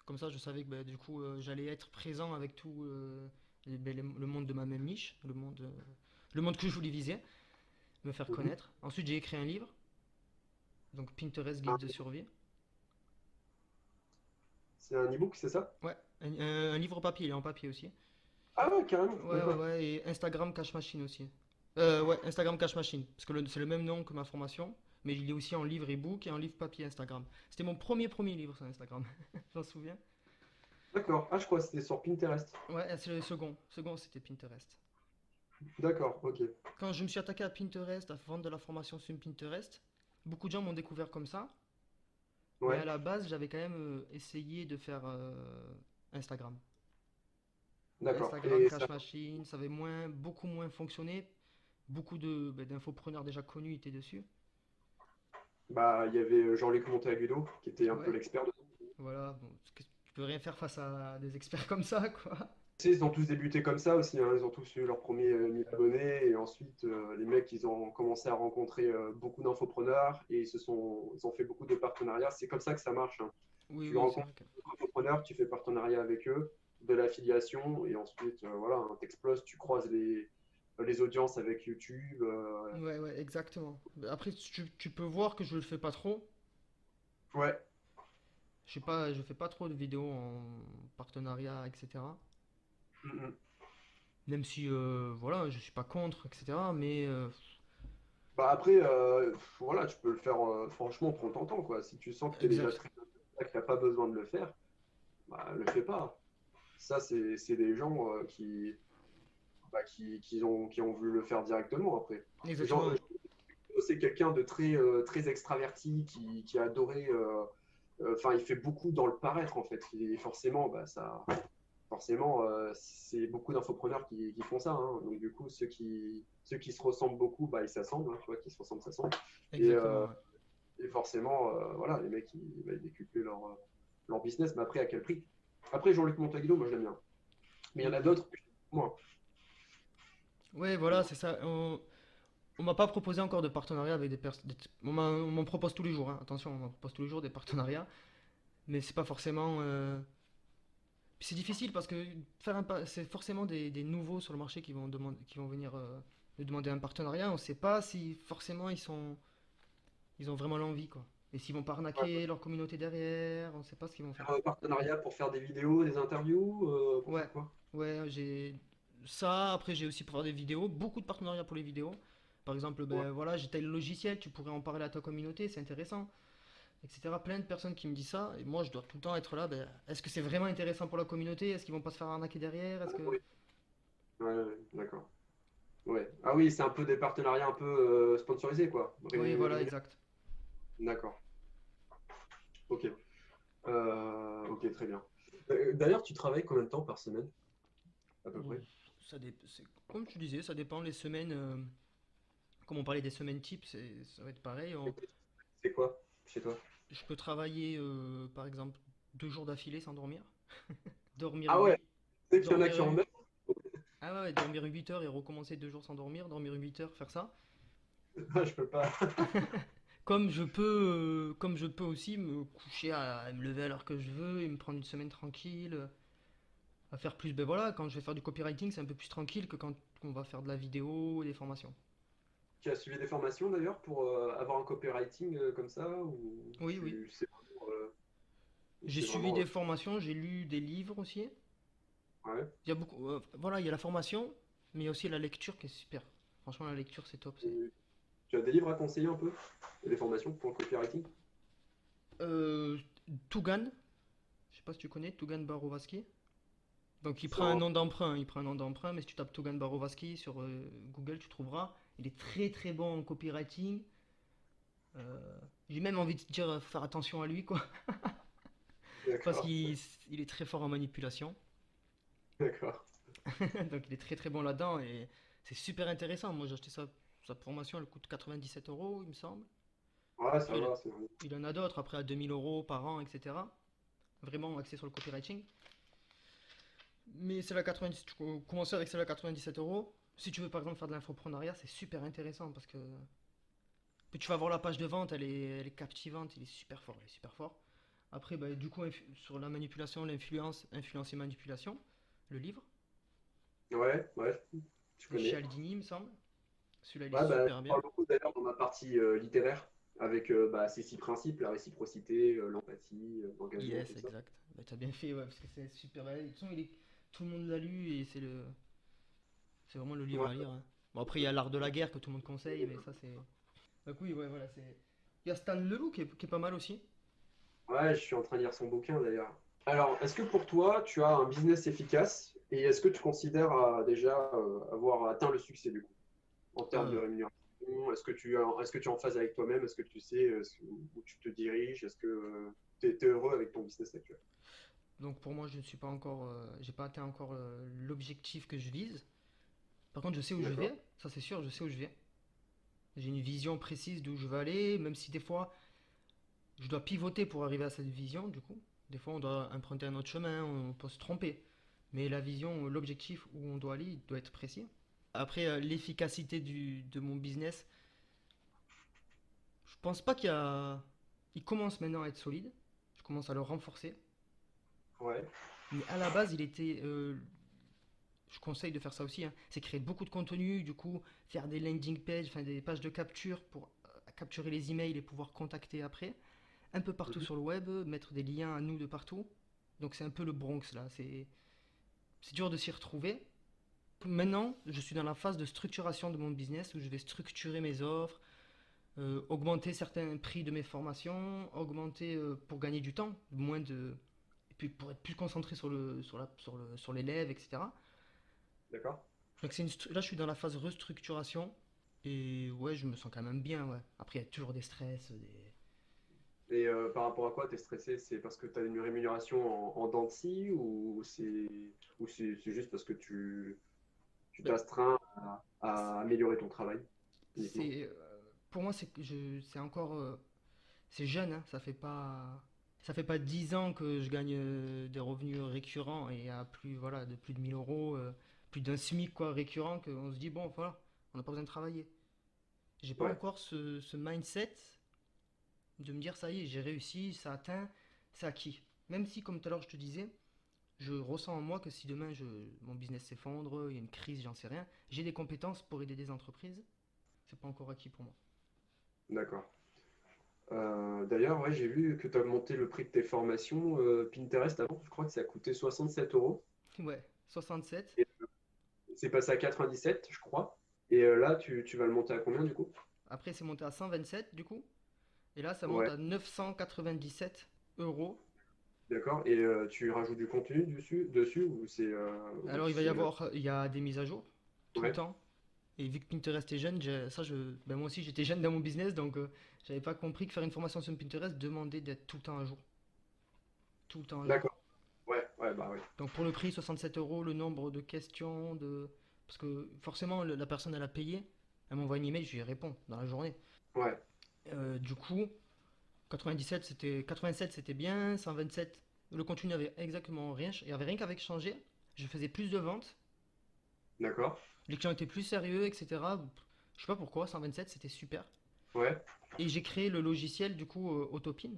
Comme ça, je savais que bah, du coup, j'allais être présent avec tout le monde de ma même niche, le monde que je voulais viser, me faire Mhm. connaître. Ensuite, j'ai écrit un livre, donc Pinterest Ah, Guide de survie. c'est un e-book, c'est ça? Ouais, un livre papier, il est en papier aussi. Ah ouais, carrément, Ouais, ouais, d'accord. ouais, et Instagram Cash Machine aussi. Ouais, Instagram Cash Machine, parce que c'est le même nom que ma formation, mais il est aussi en livre e-book et en livre papier Instagram. C'était mon premier livre sur Instagram, j'en souviens. D'accord. Ah, je crois que c'était sur Pinterest. Ouais, c'est le second c'était Pinterest. D'accord, ok. Quand je me suis attaqué à Pinterest, à vendre de la formation sur Pinterest, beaucoup de gens m'ont découvert comme ça, mais à Ouais, la base, j'avais quand même essayé de faire Instagram. d'accord. Instagram Et ça, Cash Machine, ça avait beaucoup moins fonctionné. Beaucoup d'infopreneurs déjà connus étaient dessus. bah, il y avait Jean-Luc Monteagudo, qui était un peu Ouais, l'expert. voilà, bon, tu peux rien faire face à des experts comme ça, quoi. Tu sais, ils ont tous débuté comme ça aussi, hein. Ils ont tous eu leurs premiers 1000 abonnés et ensuite les mecs ils ont commencé à rencontrer beaucoup d'infopreneurs et ils ont fait beaucoup de partenariats. C'est comme ça que ça marche, hein. Oui, Tu oui, c'est rencontres vrai que. d'autres entrepreneurs, tu fais partenariat avec eux, de l'affiliation et ensuite voilà, hein, t'exploses, tu croises les audiences avec YouTube. Ouais, ouais, exactement. Après, tu peux voir que je le fais pas trop. Ouais. Je fais pas trop de vidéos en partenariat, etc. Mhm. Même si, voilà, je suis pas contre, etc. Mais Bah après, voilà, tu peux le faire franchement, prends ton temps, quoi. Si tu sens que tu es déjà exact, très que tu n'as pas besoin de le faire, bah, le fais pas. Ça, c'est des gens qui ont voulu le faire directement après. Genre, exactement. c'est quelqu'un de très extraverti qui a adoré. Enfin, il fait beaucoup dans le paraître en fait. Et forcément, bah, ça. forcément, c'est beaucoup d'infopreneurs qui font ça, hein. Donc, du coup, ceux qui se ressemblent beaucoup, bah, ils s'assemblent, hein, tu vois, qui se ressemblent, s'assemblent. Et, Exactement, ouais. et forcément, voilà, les mecs, ils décuplent leur business, mais après, à quel prix? Après, Jean-Luc Montagno, moi, je l'aime bien. Mais il y en a d'autres que j'aime moins. Ouais, voilà, c'est ça. On m'a pas proposé encore de partenariat avec des personnes. On m'en propose tous les jours, hein. Attention, on m'en propose tous les jours des partenariats, mais c'est pas forcément. Puis c'est difficile parce que c'est forcément des nouveaux sur le marché qui vont venir nous demander un partenariat. On sait pas si forcément ils ont vraiment l'envie, quoi. Et s'ils vont pas Ouais. arnaquer leur communauté derrière, on sait pas ce qu'ils vont faire. Faire un partenariat pour faire des vidéos, des interviews, pour Ouais, faire quoi? ouais, j'ai ça. Après, j'ai aussi pour faire des vidéos, beaucoup de partenariats pour les vidéos. Par exemple, Ouais. ben voilà, j'ai tel logiciel, tu pourrais en parler à ta communauté, c'est intéressant, etc. Plein de personnes qui me disent ça, et moi je dois tout le temps être là. Ben, est-ce que c'est vraiment intéressant pour la communauté? Est-ce qu'ils vont pas se faire arnaquer derrière? Est-ce Ah, que. oui. Ouais, ouais, d'accord. Ouais. Ah oui, c'est un peu des partenariats un peu sponsorisés, quoi. Oui, voilà, Rémunérés. exact. D'accord. Ok. Ok, très bien. D'ailleurs, tu travailles combien de temps par semaine, à peu Ouh, près? comme tu disais, ça dépend les semaines. Comme on parlait des semaines types, ça va être pareil. C'est quoi chez toi? Je peux travailler, par exemple, 2 jours d'affilée sans dormir. Dormir Ah ouais, 8, tu sais qu'il y en a dormir qui en mettent. Ah ouais, ouais, dormir 8 heures et recommencer 2 jours sans dormir, dormir 8 heures, faire ça. Je peux pas. Comme je peux aussi me coucher à me lever à l'heure que je veux et me prendre une semaine tranquille, à faire plus. Ben voilà, quand je vais faire du copywriting, c'est un peu plus tranquille que quand on va faire de la vidéo, des formations. Tu as suivi des formations d'ailleurs pour avoir un copywriting comme ça ou Oui, oui. tu sais vraiment, J'ai c'est suivi vraiment des formations, j'ai lu des livres aussi. ouais. Il y a beaucoup, voilà, il y a la formation, mais il y a aussi la lecture qui est super. Franchement, la lecture, c'est top. Tu as des livres à conseiller un peu? Et des formations pour le copywriting? Euh, Tugan, je sais pas si tu connais, Tugan Barovaski. Donc il C'est prend un un... nom d'emprunt, mais si tu tapes Tugan Barovaski sur Google, tu trouveras. Il est très très bon en copywriting. Euh, j'ai même envie de te dire faire attention à lui, quoi, parce D'accord, qu'il est très fort en manipulation. d'accord. Donc il est très très bon là-dedans et c'est super intéressant. Moi j'ai acheté sa formation, elle coûte 97 euros, il me semble. Ouais, ça Après va, il en a d'autres, après à 2000 euros par an, etc. Vraiment axé sur le copywriting. Mais c'est la 90, tu peux commencer avec celle à 97 euros. Si tu veux par exemple faire de l'infoprenariat, c'est super intéressant parce que puis tu vas voir la page de vente, elle est captivante, il est super fort, il est super fort. Après, bah, du coup, sur la manipulation, influence et manipulation, le livre, ouais, ouais, je de connais. Cialdini, il me semble. Celui-là, il est Ouais, bah, super je bien. parle beaucoup d'ailleurs dans ma partie littéraire avec bah, ces 6 principes, la réciprocité, l'empathie, l'engagement, tout Yes, ça. exact. Bah, t'as bien fait, ouais, parce que c'est super. De toute façon, tout le monde l'a lu et c'est vraiment le livre Ouais, à lire, hein. Bon, après, il y a L'Art de la guerre que tout le monde conseille, mais ça, c'est. Donc, oui, ouais, voilà, c'est. Il y a Stan Leloup qui est pas mal aussi. ouais, je suis en train de lire son bouquin d'ailleurs. Alors, est-ce que pour toi, tu as un business efficace et est-ce que tu considères déjà avoir atteint le succès du coup en termes de Euh, rémunération? Est-ce que tu es en phase avec toi-même? Est-ce que tu sais où tu te diriges? Est-ce que tu es heureux avec ton business actuel? donc, pour moi, je ne suis pas encore. J'ai pas atteint encore l'objectif que je vise. Par contre, je sais où je D'accord. vais, ça c'est sûr, je sais où je vais. J'ai une vision précise d'où je veux aller, même si des fois je dois pivoter pour arriver à cette vision, du coup. Des fois on doit emprunter un autre chemin, on peut se tromper. Mais la vision, l'objectif où on doit aller, il doit être précis. Après, l'efficacité de mon business, je pense pas qu'il y a. Il commence maintenant à être solide. Je commence à le renforcer. Ouais. Mais à la base, il était. Je conseille de faire ça aussi, hein, c'est créer beaucoup de contenu, du coup, faire des landing pages, enfin des pages de capture pour capturer les emails et pouvoir contacter après. Un peu partout Mhm. sur le web, mettre des liens à nous de partout. Donc c'est un peu le Bronx là, c'est dur de s'y retrouver. Maintenant, je suis dans la phase de structuration de mon business où je vais structurer mes offres, augmenter certains prix de mes formations, augmenter pour gagner du temps, moins de. Et puis pour être plus concentré sur l'élève, etc. D'accord. Donc là, je suis dans la phase restructuration. Et ouais, je me sens quand même bien, ouais. Après, il y a toujours des stress, des. Et par rapport à quoi tu es stressé? C'est parce que tu as une rémunération en dents de scie ou c'est juste parce que tu Ben, t'astreins à améliorer ton travail uniquement? c'est, pour moi, c'est encore, c'est jeune, hein, ça fait pas 10 ans que je gagne des revenus récurrents et à plus, voilà, de plus de 1 000 euros, plus d'un SMIC quoi, récurrent, qu'on se dit, bon, voilà, on n'a pas besoin de travailler. J'ai pas Ouais, encore ce mindset de me dire, ça y est, j'ai réussi, ça atteint, c'est acquis. Même si, comme tout à l'heure, je te disais, je ressens en moi que si demain mon business s'effondre, il y a une crise, j'en sais rien, j'ai des compétences pour aider des entreprises, c'est pas encore acquis pour moi. d'accord. D'ailleurs, ouais, j'ai vu que tu as monté le prix de tes formations Pinterest avant. Je crois que ça a coûté 67 euros. Ouais, 67. Et c'est passé à 97, je crois. Et là, tu vas le monter à combien du coup? Après, c'est monté à 127 du coup. Et là, ça monte Ouais, à 997 euros. d'accord. Et tu rajoutes du contenu dessus ou Alors, c'est il y a des mises à jour tout le ouais, temps. Et vu que Pinterest est jeune, ben moi aussi j'étais jeune dans mon business, donc j'avais pas compris que faire une formation sur Pinterest demandait d'être tout le temps à jour. Tout le temps à jour. d'accord. Ouais, ouais, bah oui. Donc pour le prix, 67 euros, le nombre de questions, parce que forcément la personne elle a payé, elle m'envoie un email, je lui réponds dans la journée. Ouais, Du coup, 87 c'était bien, 127, le contenu n'avait exactement rien, il y avait rien qu'avec changé. Je faisais plus de ventes, d'accord. les clients étaient plus sérieux, etc. Je sais pas pourquoi, 127 c'était super. Ouais, Et j'ai créé le logiciel du coup Autopin.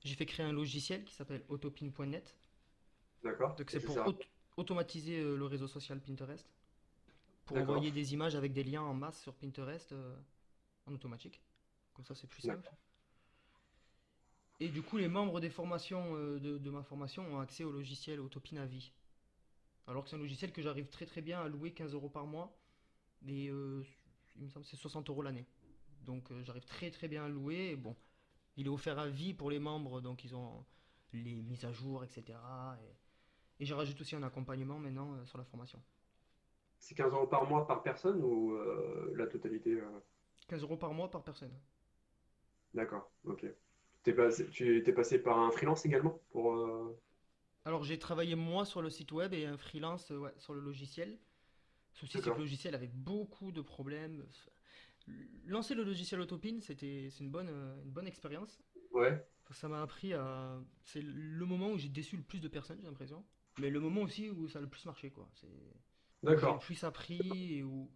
J'ai fait créer un logiciel qui s'appelle autopin.net. d'accord. Donc Et c'est ça pour sert à automatiser le réseau social Pinterest. Pour d'accord, envoyer des images avec des liens en masse sur Pinterest en automatique. Comme ça c'est plus simple. d'accord. Et du coup les membres des formations de ma formation ont accès au logiciel Autopin à vie. Alors que c'est un logiciel que j'arrive très très bien à louer 15 euros par mois. Et il me semble que c'est 60 euros l'année. Donc j'arrive très très bien à le louer. Et bon, il est offert à vie pour les membres, donc ils ont les mises à jour, etc. Et je rajoute aussi un accompagnement maintenant sur la formation. C'est 15 euros par mois par personne ou la totalité 15 euros par mois par personne. d'accord, ok. Tu t'es passé par un freelance également pour Alors j'ai travaillé moi sur le site web et un freelance ouais, sur le logiciel. Le souci c'est que d'accord. le logiciel avait beaucoup de problèmes. Lancer le logiciel Autopin, c'est une bonne expérience. Ouais, Ça m'a appris à. C'est le moment où j'ai déçu le plus de personnes, j'ai l'impression. Mais le moment aussi où ça a le plus marché, quoi. C'est où j'ai le d'accord. plus appris où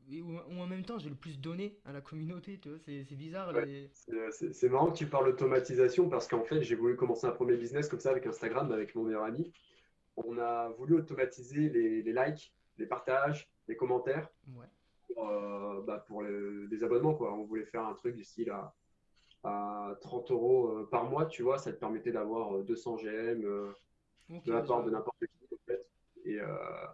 en même temps j'ai le plus donné à la communauté, tu vois. C'est bizarre Ouais. les. C'est marrant que tu parles d'automatisation parce qu'en fait, j'ai voulu commencer un premier business comme ça avec Instagram, avec mon meilleur ami. On a voulu automatiser les likes, les partages, les commentaires Ouais. pour des abonnements, quoi. On voulait faire un truc du style à 30 euros par mois, tu vois. Ça te permettait d'avoir 200 GM Ok, de la ouais, part de n'importe qui, en fait. Et, euh,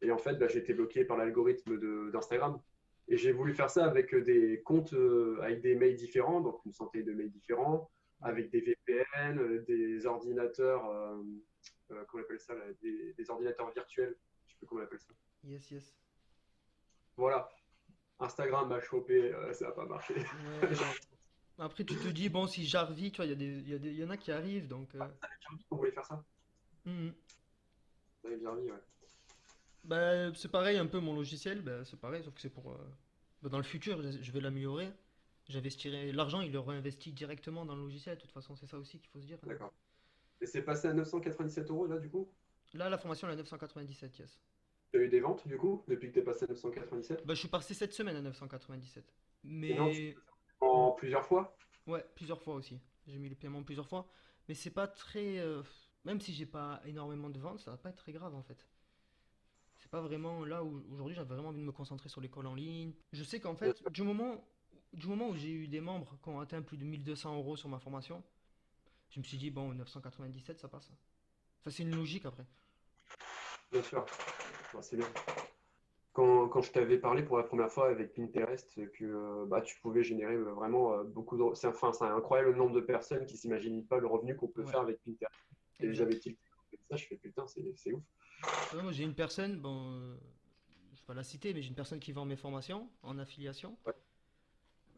et en fait, bah, j'ai été bloqué par l'algorithme d'Instagram. Et j'ai voulu faire ça avec des comptes, avec des mails différents, donc une centaine de mails différents, ouais. avec des VPN, des ordinateurs, comment on appelle ça, là, des ordinateurs virtuels, je sais plus comment on appelle ça. Yes, yes. Voilà, Instagram m'a chopé, ça n'a pas marché. Ouais, ouais. Après, tu te dis, bon, si j'arrive, tu vois, il y en a qui arrivent, donc. On voulait faire ça. Mhm. Ça avait bien mis, ouais. Bah, c'est pareil un peu mon logiciel, bah, c'est pareil, sauf que c'est pour. Bah, dans le futur, je vais l'améliorer. J'investirai. L'argent, il le réinvestit directement dans le logiciel, de toute façon, c'est ça aussi qu'il faut se dire, hein. D'accord. Et c'est passé à 997 euros là, du coup? Là, la formation, elle est à 997, yes. Tu as eu des ventes, du coup, depuis que tu es passé à 997? Bah, je suis passé cette semaine à 997. Et non, tu Mais. en plusieurs fois? Ouais, plusieurs fois aussi. J'ai mis le paiement plusieurs fois. Mais c'est pas très. Même si j'ai pas énormément de ventes, ça va pas être très grave en fait. C'est pas vraiment là où aujourd'hui j'avais vraiment envie de me concentrer sur l'école en ligne. Je sais qu'en Bien fait, sûr. du moment où j'ai eu des membres qui ont atteint plus de 1 200 euros sur ma formation, je me suis dit, bon, 997 ça passe. Ça, c'est une logique après. Bien sûr. Bon, c'est bien. Quand je t'avais parlé pour la première fois avec Pinterest, que bah, tu pouvais générer vraiment beaucoup de. C'est incroyable le nombre de personnes qui s'imaginent pas le revenu qu'on peut Ouais, faire avec Pinterest. Et exact. j'avais tilté comme ça, je fais putain, c'est ouf. Ouais, moi j'ai une personne, bon, je vais pas la citer, mais j'ai une personne qui vend mes formations en affiliation. Ouais.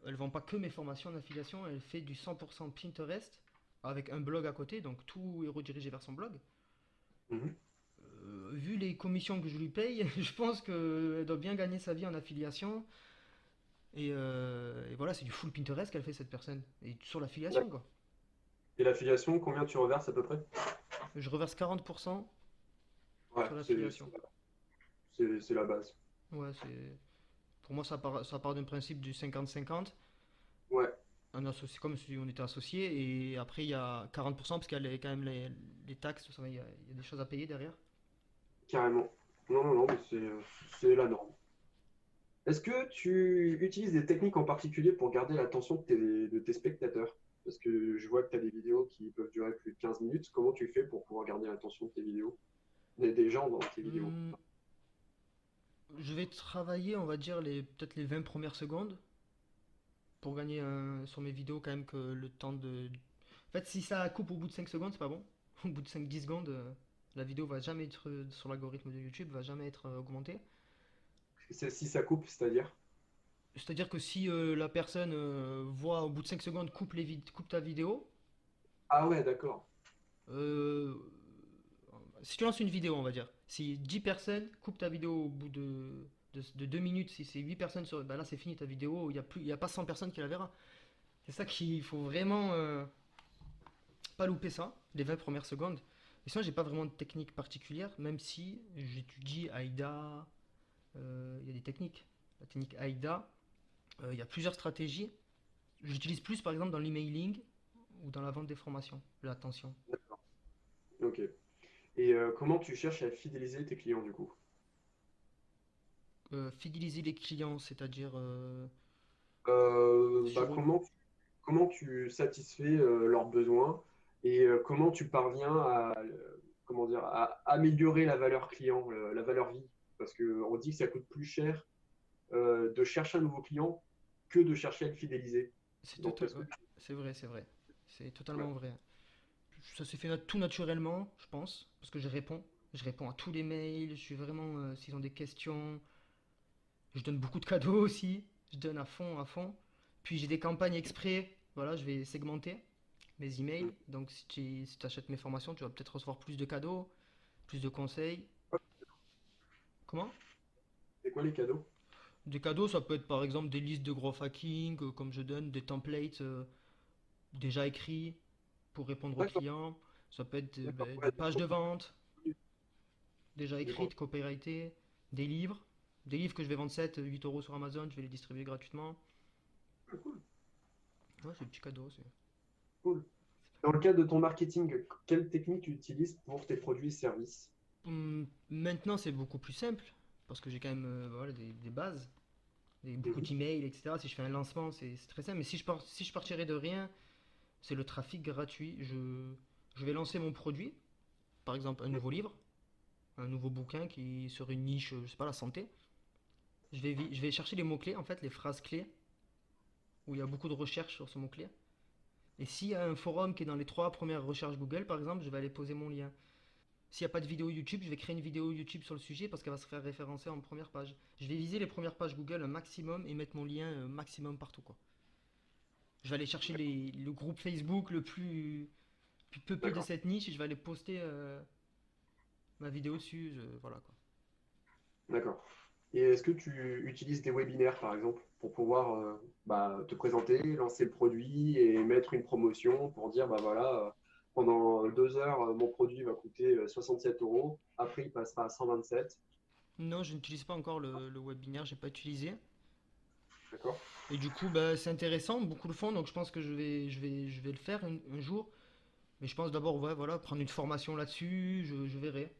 elle vend pas que mes formations en affiliation, elle fait du 100% Pinterest avec un blog à côté, donc tout est redirigé vers son blog. Mhm. Vu les commissions que je lui paye, je pense qu'elle doit bien gagner sa vie en affiliation. Et voilà, c'est du full Pinterest qu'elle fait cette personne. Et sur l'affiliation, D'accord. quoi. Et l'affiliation, combien tu reverses à peu près? Je reverse 40% Ouais, sur l'affiliation. c'est la base. Ouais, c'est... Pour moi, ça part d'un principe du 50-50. Ouais, Un associé, comme si on était associé. Et après, il y a 40% parce qu'il y a quand même les taxes, tout ça, il y a des choses à payer derrière. carrément. Non, non, non, mais c'est la norme. Est-ce que tu utilises des techniques en particulier pour garder l'attention de tes spectateurs? Parce que je vois que tu as des vidéos qui peuvent durer plus de 15 minutes. Comment tu fais pour pouvoir garder l'attention de tes vidéos? Des gens dans tes vidéos. Hmm, je vais travailler, on va dire, peut-être les 20 premières secondes pour gagner sur mes vidéos quand même que le temps de... En fait, si ça coupe au bout de 5 secondes, c'est pas bon. Au bout de 5-10 secondes, la vidéo va jamais être sur l'algorithme de YouTube, va jamais être augmentée. Si ça coupe, c'est-à-dire? C'est-à-dire que si la personne voit au bout de 5 secondes coupe ta vidéo, Ah ouais, d'accord. euh, si tu lances une vidéo, on va dire, si 10 personnes coupent ta vidéo au bout de 2 minutes, si c'est 8 personnes, bah là c'est fini ta vidéo, il y a pas 100 personnes qui la verra. C'est ça qu'il faut vraiment pas louper ça, les 20 premières secondes. Et sinon, j'ai pas vraiment de technique particulière, même si j'étudie AIDA, il y a des techniques. La technique AIDA, il y a plusieurs stratégies. J'utilise plus par exemple dans l'emailing ou dans la vente des formations, l'attention. D'accord. Ok. Et comment tu cherches à fidéliser tes clients du coup? Fidéliser les clients, c'est-à-dire Bah, sur... comment tu satisfais leurs besoins et comment tu parviens comment dire, à améliorer la valeur client, la valeur vie? Parce qu'on dit que ça coûte plus cher de chercher un nouveau client que de chercher à le fidéliser. C'est Donc, total... est-ce que ouais, c'est vrai, c'est vrai. C'est ouais, totalement vrai. Ça s'est fait tout naturellement, je pense, parce que je réponds. Je réponds à tous les mails, je suis vraiment... s'ils ont des questions, je donne beaucoup de cadeaux aussi. Je donne à fond, à fond. Puis j'ai des campagnes exprès. Voilà, je vais segmenter mes emails. Donc si tu achètes mes formations, tu vas peut-être recevoir plus de cadeaux, plus de conseils. Comment? c'est quoi les cadeaux? Des cadeaux, ça peut être par exemple des listes de gros hacking, comme je donne, des templates déjà écrits pour répondre aux D'accord, clients. Ça peut être d'accord. des Ouais, des pages de vente contenus, déjà des écrites, contenus. copyrightées, des livres. Des livres que je vais vendre 7-8 € sur Amazon, je vais les distribuer gratuitement. Cool, Ouais, c'est des petits cadeaux. cool. Dans le cadre de ton marketing, quelle technique tu utilises pour tes produits et services? Maintenant, c'est beaucoup plus simple parce que j'ai quand même voilà, des bases, beaucoup Mhm. d'emails, etc. Si je fais un lancement, c'est très simple. Mais si je partirais de rien, c'est le trafic gratuit. Je vais lancer mon produit, par exemple un nouveau livre, un nouveau bouquin qui est sur une niche, je sais pas, la santé. Je vais chercher les mots-clés, en fait, les phrases clés, où il y a beaucoup de recherches sur ce mot-clé. Et s'il y a un forum qui est dans les 3 premières recherches Google, par exemple, je vais aller poser mon lien. S'il n'y a pas de vidéo YouTube, je vais créer une vidéo YouTube sur le sujet parce qu'elle va se faire référencer en première page. Je vais viser les premières pages Google un maximum et mettre mon lien maximum partout, quoi. Je vais aller chercher le groupe Facebook plus peuplé de D'accord, cette niche et je vais aller poster ma vidéo dessus. Voilà, quoi. d'accord. Et est-ce que tu utilises des webinaires, par exemple, pour pouvoir bah, te présenter, lancer le produit et mettre une promotion pour dire, bah voilà, pendant 2 heures, mon produit va coûter 67 euros, après il passera à 127, Non, je n'utilise pas encore le webinaire, j'ai pas utilisé. d'accord? Et du coup, bah, c'est intéressant, beaucoup le font, donc je pense que je vais le faire un jour. Mais je pense d'abord, ouais, voilà, prendre une formation là-dessus, je verrai.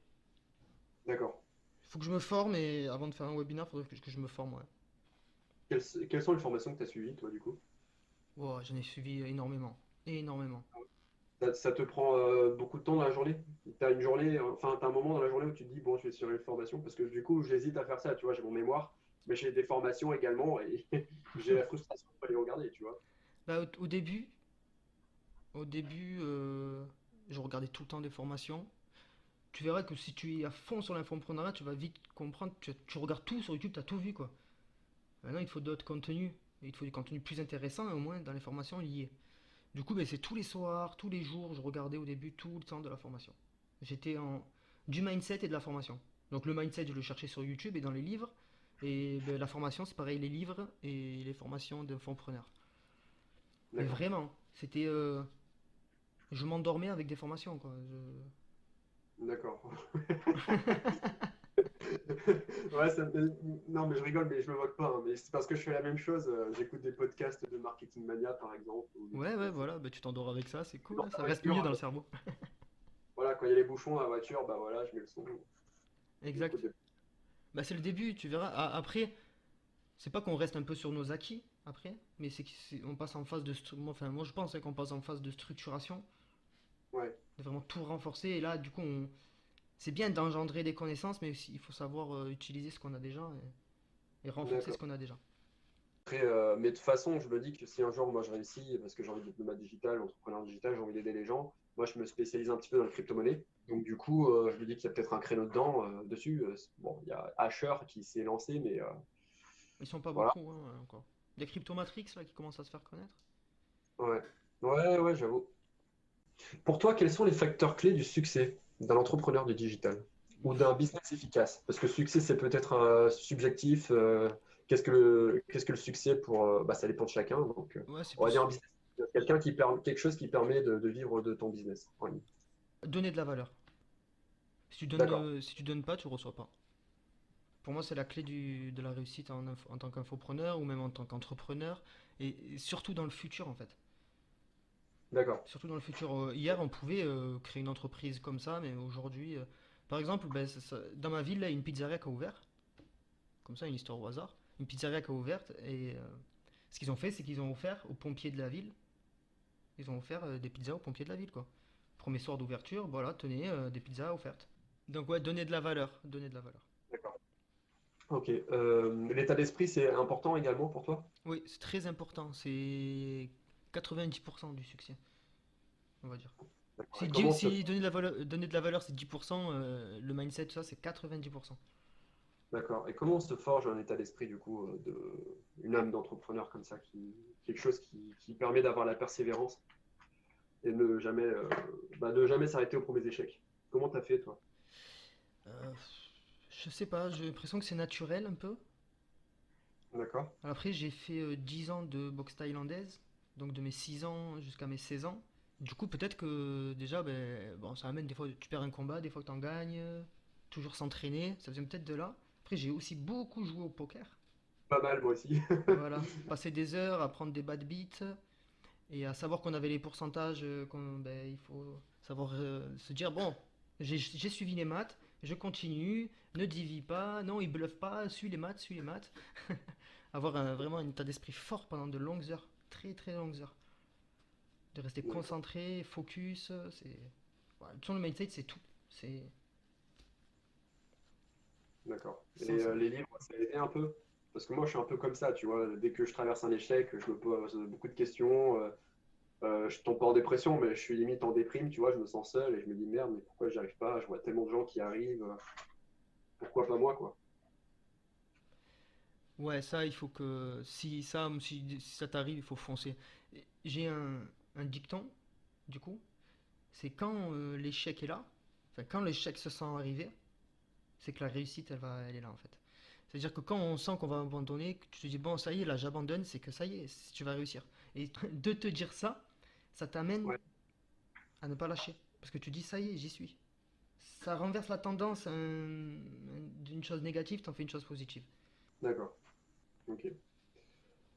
D'accord. Il faut que je me forme et avant de faire un webinaire, il faudrait que je me forme, ouais. Quelles sont les formations que tu as suivies, toi, du coup? Wow, j'en ai suivi énormément. Énormément. Ça te prend beaucoup de temps dans la journée? Tu as une journée, enfin, tu as un moment dans la journée où tu te dis, bon, je vais sur une formation, parce que du coup, j'hésite à faire ça, tu vois, j'ai mon mémoire, mais j'ai des formations également, et j'ai la frustration de pas les regarder, tu vois. Bah, au début je regardais tout le temps des formations. Tu verras que si tu es à fond sur l'infopreneuriat, tu vas vite comprendre. Tu regardes tout sur YouTube, tu as tout vu, quoi. Maintenant, il te faut d'autres contenus. Il te faut du contenu plus intéressant et au moins dans les formations liées. Du coup, ben, c'est tous les soirs, tous les jours, je regardais au début tout le temps de la formation. J'étais en du mindset et de la formation. Donc le mindset, je le cherchais sur YouTube et dans les livres. Et ben, la formation, c'est pareil, les livres et les formations de fondpreneurs. Mais D'accord. vraiment, c'était... je m'endormais avec des formations, quoi. D'accord. Ouais, non, mais je rigole, mais je me moque pas, hein, mais c'est parce que je fais la même chose. J'écoute des podcasts de Marketing Mania, par exemple, ou des Ouais, trucs ouais, comme ça. voilà, ben, tu t'endors avec ça, c'est cool, Dans hein, la ça reste voiture, mieux dans le cerveau. voilà, quand il y a les bouchons dans la voiture, bah voilà, je mets le son, j'écoute Exact. des... Bah, c'est le début, tu verras. Après, c'est pas qu'on reste un peu sur nos acquis, après, mais on passe en phase de... Enfin, moi je pense qu'on passe en phase de structuration, Ouais, de vraiment tout renforcer, et là, du coup, c'est bien d'engendrer des connaissances, mais aussi, il faut savoir utiliser ce qu'on a déjà et renforcer ce d'accord. qu'on a déjà. Après, mais de toute façon, je me dis que si un jour, moi, je réussis, parce que j'ai envie d'être nomade digital, entrepreneur digital, j'ai envie d'aider les gens, moi, je me spécialise un petit peu dans le crypto-monnaie. Donc, du coup, je me dis qu'il y a peut-être un créneau dedans, dessus. Bon, il y a Asher qui s'est lancé, mais Ils sont pas voilà. beaucoup, hein, encore. Des cryptomatrix, là, qui commencent à se faire connaître. Ouais, ouais, ouais, j'avoue. Pour toi, quels sont les facteurs clés du succès d'un entrepreneur du digital ou d'un business efficace? Parce que succès, c'est peut-être subjectif. Qu'est-ce que le succès pour, bah, ça dépend de chacun. Donc, Ouais, c'est on va dire plus un business. Quelqu'un qui permet, quelque chose qui permet de vivre de ton business en ligne. donner de la valeur. D'accord. Si tu donnes pas, tu reçois pas. Pour moi, c'est la clé de la réussite en tant qu'infopreneur ou même en tant qu'entrepreneur, et surtout dans le futur, en fait. D'accord. Surtout dans le futur. Hier, on pouvait créer une entreprise comme ça, mais aujourd'hui, par exemple, ben, dans ma ville, là, il y a une pizzeria qui a ouvert. Comme ça, une histoire au hasard. Une pizzeria qui a ouvert, et ce qu'ils ont fait, c'est qu'ils ont offert aux pompiers de la ville. Ils ont offert des pizzas aux pompiers de la ville, quoi. Premier soir d'ouverture, voilà, tenez, des pizzas offertes. Donc, ouais, donner de la valeur. Donner de la valeur. D'accord. Ok. L'état d'esprit, c'est important également pour toi? Oui, c'est très important. C'est 90% du succès, on va dire. D'accord. Si, Et comment se... si donner de la valeur, c'est 10%, le mindset, tout ça, c'est 90%. D'accord. Et comment on se forge un état d'esprit, du coup, une âme d'entrepreneur comme ça, quelque chose qui permet d'avoir la persévérance et ne jamais s'arrêter aux premiers échecs. Comment t'as fait, toi? Euh, je sais pas, j'ai l'impression que c'est naturel un peu. D'accord? Après, j'ai fait 10 ans de boxe thaïlandaise, donc de mes 6 ans jusqu'à mes 16 ans. Du coup, peut-être que déjà, ben, bon, ça amène des fois, tu perds un combat, des fois que tu en gagnes, toujours s'entraîner, ça vient peut-être de là. Après, j'ai aussi beaucoup joué au poker. Pas mal, moi aussi. Voilà, passer des heures à prendre des bad beats et à savoir qu'on avait les pourcentages, ben, il faut savoir se dire, bon, j'ai suivi les maths, je continue, ne divise pas, non, il bluffe pas, suis les maths. Avoir vraiment un état d'esprit fort pendant de longues heures, très très longues heures. De rester D'accord. concentré, focus, c'est... Voilà, le le mindset, c'est tout. C'est D'accord. Et sans ça. les livres, ça a aidé un peu? Parce que moi, je suis un peu comme ça, tu vois. Dès que je traverse un échec, je me pose beaucoup de questions. Je tombe pas en dépression, mais je suis limite en déprime, tu vois. Je me sens seul et je me dis merde, mais pourquoi j'y arrive pas? Je vois tellement de gens qui arrivent. Pourquoi pas moi, quoi? Ouais, ça, il faut que... Si ça t'arrive, il faut foncer. J'ai un dicton, du coup, c'est quand l'échec est là, enfin quand l'échec se sent arriver, c'est que la réussite, elle est là en fait. C'est-à-dire que quand on sent qu'on va abandonner, que tu te dis bon, ça y est, là j'abandonne, c'est que ça y est, tu vas réussir. Et de te dire ça, ça t'amène Ouais, à ne pas lâcher. Parce que tu dis ça y est, j'y suis. Ça renverse la tendance d'une chose négative, t'en fais une chose positive. d'accord. Ok.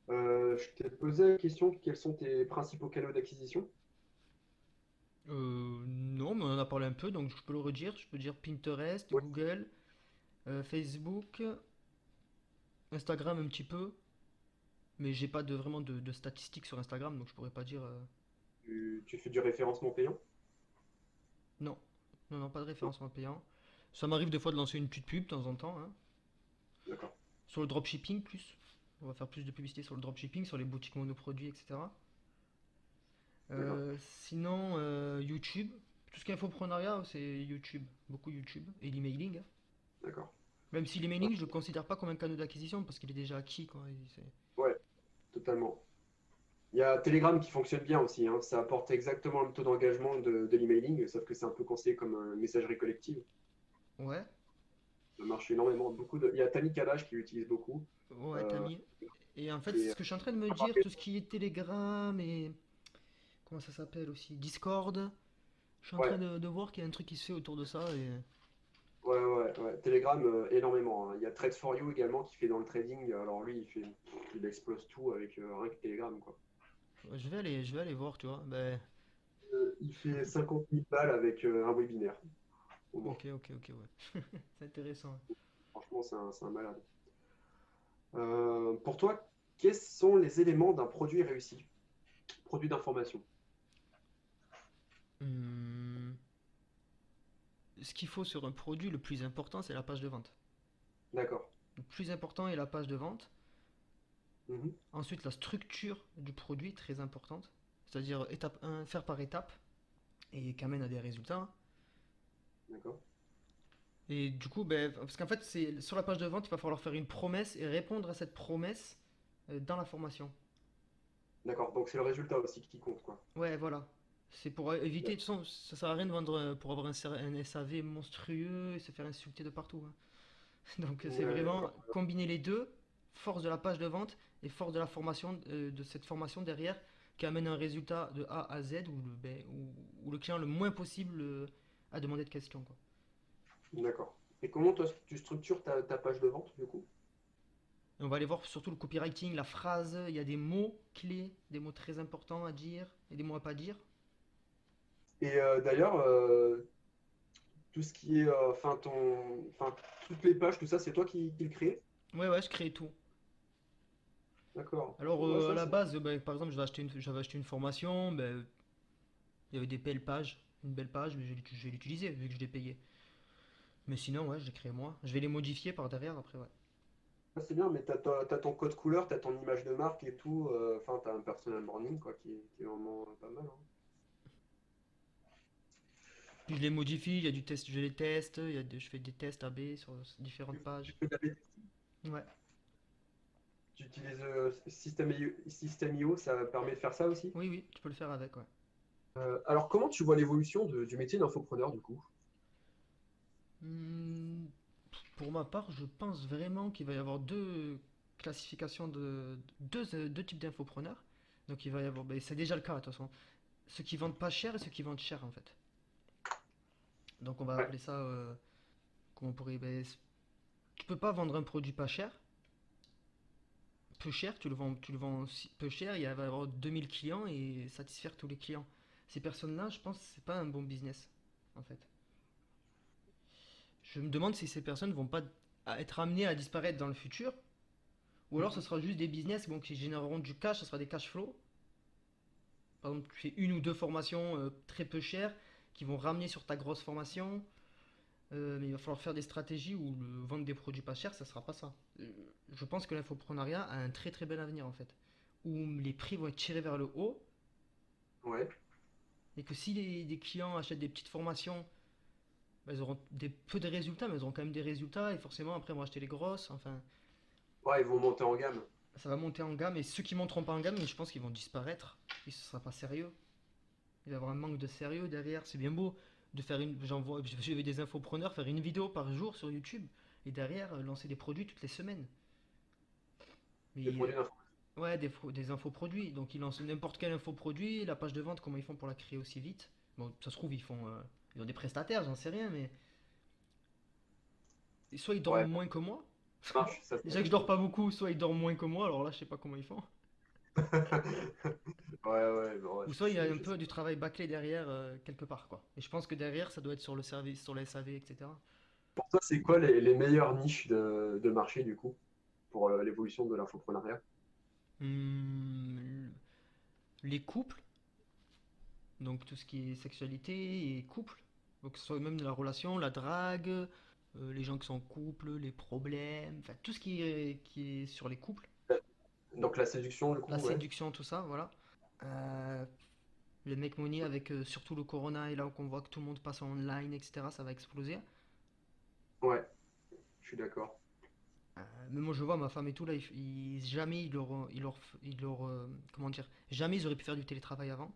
Je t'ai posé la question, quels sont tes principaux canaux d'acquisition? Non, mais on en a parlé un peu, donc je peux le redire. Je peux dire Pinterest, Ouais. Google, Facebook, Instagram un petit peu, mais j'ai pas vraiment de statistiques sur Instagram, donc je pourrais pas dire. Tu fais du référencement payant? Non, non, non, pas de Non. référencement payant. Ça m'arrive des fois de lancer une petite pub de temps en temps, hein. D'accord. Sur le dropshipping plus. On va faire plus de publicité sur le dropshipping, sur les boutiques monoproduits, etc. D'accord. Sinon, YouTube. Tout ce qui est infoprenariat, c'est YouTube. Beaucoup YouTube. Et l'emailing, hein. D'accord. Même si l'emailing, je le considère pas comme un canal d'acquisition parce qu'il est déjà acquis, quoi. Ouais. totalement. Il y a Telegram qui fonctionne bien aussi, hein. Ça apporte exactement le taux d'engagement de l'emailing, sauf que c'est un peu conseillé comme une messagerie collective. Ouais, Ça marche énormément. Il y a Tammy Kalash qui l'utilise beaucoup. ouais, t'as Euh, mis. Et en fait, et, c'est ce que je suis en train de me dire, après, tout ce qui est Telegram et comment ça s'appelle aussi, Discord. Je suis en train ouais, de voir qu'il y a un truc qui se fait autour de ça et ouais. Telegram, énormément, hein. Il y a Trade for You également qui fait dans le trading. Alors lui, il explose tout avec rien que Telegram, quoi. ouais, je vais aller voir, tu vois. Ben, Il fait 50 000 balles avec un webinaire, au moins. ok, ouais. C'est intéressant. Franchement, c'est un malade. Pour toi, quels sont les éléments d'un produit réussi? Produit d'information. Hmm, Ce qu'il faut sur un produit, le plus important, c'est la page de vente. D'accord. Le plus important est la page de vente. Mhm. Ensuite, la structure du produit, très importante. C'est-à-dire étape un, faire par étape et qui amène à des résultats. D'accord. Et du coup, ben, parce qu'en fait, c'est sur la page de vente, il va falloir faire une promesse et répondre à cette promesse dans la formation. D'accord. Donc c'est le résultat aussi qui compte, quoi. Ouais, voilà. C'est pour éviter, de toute façon, ça sert à rien de vendre pour avoir un SAV monstrueux et se faire insulter de partout, hein. Donc c'est Ouais, vraiment d'accord. combiner les deux, force de la page de vente et force de la formation, de cette formation derrière, qui amène un résultat de A à Z où le client le moins possible a demandé de questions, quoi. D'accord. Et comment toi, tu structures ta page de vente, du coup? Et on va aller voir surtout le copywriting, la phrase, il y a des mots clés, des mots très importants à dire et des mots à pas dire. Et d'ailleurs, tout ce qui est, toutes les pages, tout ça, c'est toi qui le crée? Ouais, je crée tout. D'accord. Alors Ouais, à ça, la c'est. base, par exemple, j'avais acheté une formation, il y avait des belles pages, une belle page, mais je vais l'utiliser vu que je l'ai payé. Mais sinon, ouais, je l'ai créé moi. Je vais les modifier par derrière après, ouais. C'est bien, mais t'as ton code couleur, t'as ton image de marque et tout. Enfin, t'as un personal branding, quoi, qui est vraiment pas mal, hein. Puis je les modifie, il y a du test, je les teste, je fais des tests AB sur différentes Tu pages. fais de la B T. Ouais. Tu utilises System.io, ça permet de faire ça aussi. Oui, tu peux le faire avec, ouais. Alors, comment tu vois l'évolution du métier d'infopreneur, du coup? Hmm, pour ma part, je pense vraiment qu'il va y avoir deux classifications deux types d'infopreneurs. Donc il va y avoir, c'est déjà le cas de toute façon, ceux qui vendent pas cher et ceux qui vendent cher en fait. Donc on va Ouais, appeler ça, comment on pourrait, tu peux pas vendre un produit pas cher, peu cher, tu le vends peu cher, va y avoir 2000 clients et satisfaire tous les clients. Ces personnes-là, je pense que c'est pas un bon business en fait. Je me demande si ces personnes vont pas être amenées à disparaître dans le futur, ou alors ce mhm. sera juste des business qui généreront du cash, ce sera des cash flow. Par exemple, tu fais une ou deux formations très peu chères qui vont ramener sur ta grosse formation, mais il va falloir faire des stratégies où vendre des produits pas chers, ça sera pas ça. Je pense que l'infoprenariat a un très très bel avenir en fait, où les prix vont être tirés vers le haut Ouais. et que si des clients achètent des petites formations, ils auront peu de résultats, mais ils auront quand même des résultats et forcément après ils vont acheter les grosses. Enfin, Ouais, ils vont monter en gamme. ça va monter en gamme et ceux qui monteront pas en gamme, je pense qu'ils vont disparaître et ce sera pas sérieux. Il va y avoir un manque de sérieux derrière. C'est bien beau de faire j'ai vu des infopreneurs faire une vidéo par jour sur YouTube et derrière lancer des produits toutes les semaines. Des Mais produits d'information. ouais, des infoproduits. Donc ils lancent n'importe quel infoproduit, la page de vente, comment ils font pour la créer aussi vite. Bon, ça se trouve, ils ont des prestataires, j'en sais rien, mais soit ils dorment Ouais, moins que moi. ça marche, ça se Déjà que je dors pas beaucoup, soit ils dorment moins que moi, alors là, je sais pas comment ils font. Ouais, bon, ouais, Ou soit il y a un je sais peu du pas. travail bâclé derrière, quelque part, quoi. Et je pense que derrière, ça doit être sur le service, sur la SAV, etc. Pour toi, c'est quoi les meilleures niches de marché, du coup, pour l'évolution de l'infoprenariat? Hmm, les couples, donc tout ce qui est sexualité et couple, donc que ce soit même de la relation, la drague, les gens qui sont en couple, les problèmes, enfin tout ce qui est sur les couples, Donc la séduction, du la coup, ouais. séduction, tout ça, voilà. Euh, le make money avec surtout le corona et là où on voit que tout le monde passe en online, etc., ça va exploser. Ouais, je suis d'accord. Mais moi je vois ma femme et tout là, jamais comment dire, jamais ils auraient pu faire du télétravail avant.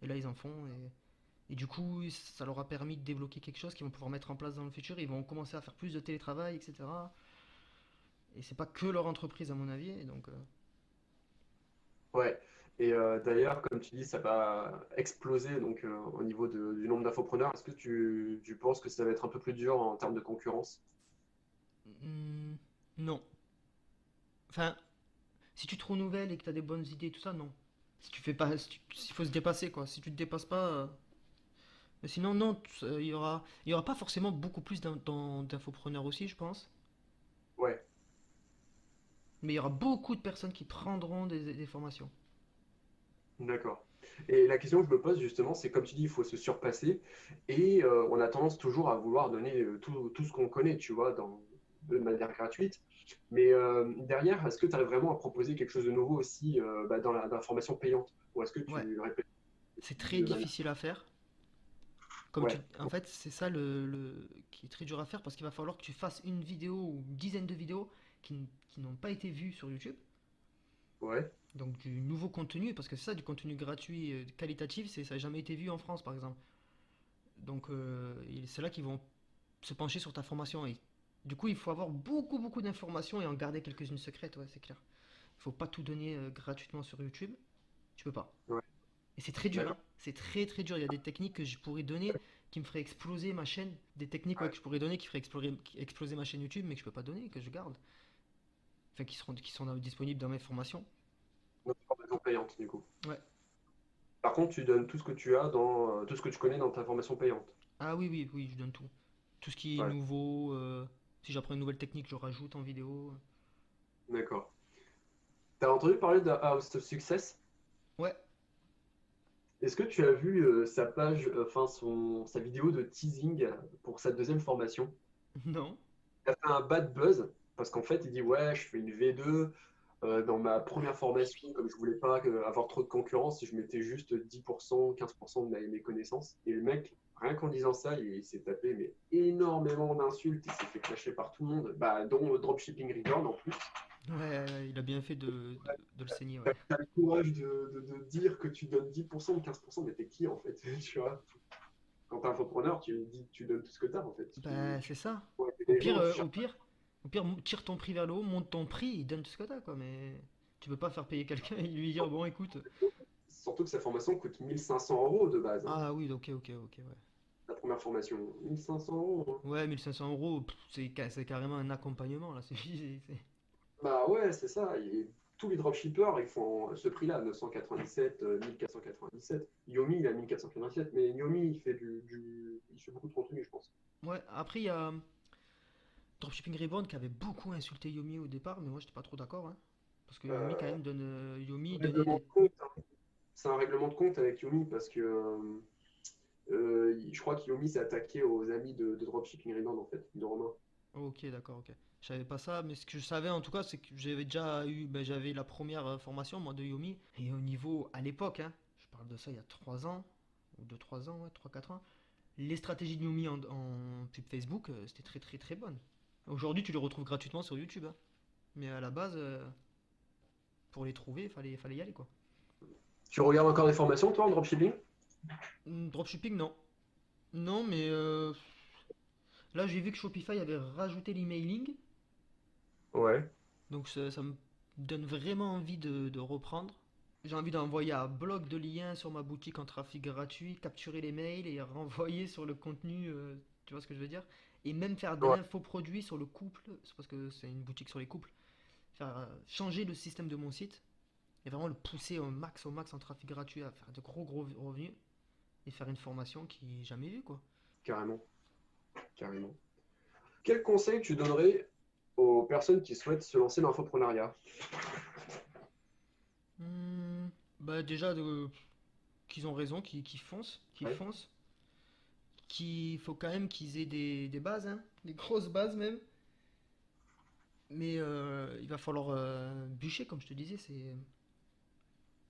Et là ils en font et du coup ça leur a permis de débloquer quelque chose qu'ils vont pouvoir mettre en place dans le futur. Ils vont commencer à faire plus de télétravail, etc. Et c'est pas que leur entreprise à mon avis. Et donc Ouais. Et d'ailleurs, comme tu dis, ça va exploser donc, au niveau du nombre d'infopreneurs. Est-ce que tu penses que ça va être un peu plus dur en termes de concurrence? hmm, non. Enfin, si tu te renouvelles et que tu as des bonnes idées, tout ça, non. Si tu fais pas, s'il faut se dépasser quoi. Si tu te dépasses pas, mais sinon non, il y aura pas forcément beaucoup plus d'infopreneurs aussi, je pense. Ouais, Mais il y aura beaucoup de personnes qui prendront des formations. d'accord. Et la question que je me pose justement, c'est comme tu dis, il faut se surpasser. Et on a tendance toujours à vouloir donner tout ce qu'on connaît, tu vois, de manière gratuite. Mais derrière, est-ce que tu arrives vraiment à proposer quelque chose de nouveau aussi dans la formation payante? Ou est-ce que Ouais, tu répètes c'est très de manière... difficile à faire. Ouais, En fait, c'est ça qui est très dur à faire parce qu'il va falloir que tu fasses une vidéo ou une dizaine de vidéos qui n'ont pas été vues sur YouTube. ouais, Donc du nouveau contenu, parce que c'est ça, du contenu gratuit, qualitatif, ça n'a jamais été vu en France par exemple. Donc c'est là qu'ils vont se pencher sur ta formation. Et du coup, il faut avoir beaucoup d'informations et en garder quelques-unes secrètes, ouais, c'est clair. Il faut pas tout donner gratuitement sur YouTube. Tu peux pas. ouais, Et c'est très dur, hein. d'accord. C'est très dur. Il y a des techniques que je pourrais donner qui me feraient exploser ma chaîne. Des techniques ouais, Ouais. que je pourrais donner qui feraient exploser ma chaîne YouTube, mais que je peux pas donner, que je garde. Enfin, qui sont disponibles dans mes formations. Donc, formation payante, du coup. Ouais. Par contre, tu donnes tout ce que tu as tout ce que tu connais dans ta formation payante. Ah oui, je donne tout. Tout ce qui est Ouais, nouveau. Si j'apprends une nouvelle technique, je rajoute en vidéo. d'accord. T'as entendu parler de House of Success? Ouais, Est-ce que tu as vu sa page, enfin sa vidéo de teasing pour sa deuxième formation? non. Il a fait un bad buzz parce qu'en fait, il dit ouais, je fais une V2 dans ma première formation, comme je voulais pas avoir trop de concurrence, je mettais juste 10%, 15% de mes connaissances. Et le mec, rien qu'en disant ça, il s'est tapé mais énormément d'insultes, il s'est fait clasher par tout le monde, bah, dont Dropshipping Reborn en plus. Ouais, il a bien fait de le saigner, ouais. T'as le courage de dire que tu donnes 10% ou 15%, mais t'es qui en fait? Tu vois? Quand t'es entrepreneur, tu donnes tout ce que t'as en fait. Bah, c'est ça. Ouais, Au les pire, gens, tu euh, cherches. au pire, au pire, tire ton prix vers le haut, monte ton prix, et donne tout ce que t'as, quoi. Mais tu peux pas faire payer quelqu'un et lui dire, bon, écoute. Surtout que sa formation coûte 1500 € de base, hein. Ah oui, ok, ouais. La première formation, 1500 €, hein. Ouais, 1500 euros, pff, c'est carrément un accompagnement, là. Bah ouais, c'est ça. Tous les dropshippers, ils font ce prix-là, 997, 1497. Yomi, il a 1497, mais Yomi, il fait beaucoup de contenu, je pense. Ouais, après, il y a Dropshipping Reborn qui avait beaucoup insulté Yomi au départ, mais moi, j'étais pas trop d'accord, hein. Parce que Yomi, quand Euh, même, Yomi donnait Règlement des. de compte, hein. C'est un règlement de compte avec Yomi parce que je crois que Yomi s'est attaqué aux amis de Dropshipping Reborn, en fait, de Romain. Ok, d'accord, ok. Je savais pas ça, mais ce que je savais en tout cas, c'est que j'avais déjà eu, ben, j'avais la première formation, moi, de Yomi. Et au niveau, à l'époque, hein, je parle de ça il y a 3 ans, ou 2 3 ans, ouais, 3 4 ans, les stratégies de Yomi en pub Facebook, c'était très bonne. Aujourd'hui, tu les retrouves gratuitement sur YouTube, hein. Mais à la base, pour les trouver, fallait y aller, quoi. Tu regardes encore des formations, toi, en dropshipping? Dropshipping, non. Non, mais là, j'ai vu que Shopify avait rajouté l'emailing, Ouais. donc ça me donne vraiment envie de reprendre. J'ai envie d'envoyer un bloc de liens sur ma boutique en trafic gratuit, capturer les mails et renvoyer sur le contenu, tu vois ce que je veux dire? Et même faire de Ouais, l'infoproduit sur le couple, c'est parce que c'est une boutique sur les couples, faire changer le système de mon site et vraiment le pousser au max en trafic gratuit à faire de gros revenus et faire une formation qui est jamais vue quoi. carrément, carrément. Quel conseil tu donnerais aux personnes qui souhaitent se lancer dans l'infoprenariat? Hmm, bah déjà qu'ils ont raison, qu'ils Ouais. foncent, qu'il faut quand même qu'ils aient des bases, hein, des grosses bases même. Mais il va falloir bûcher, comme je te disais.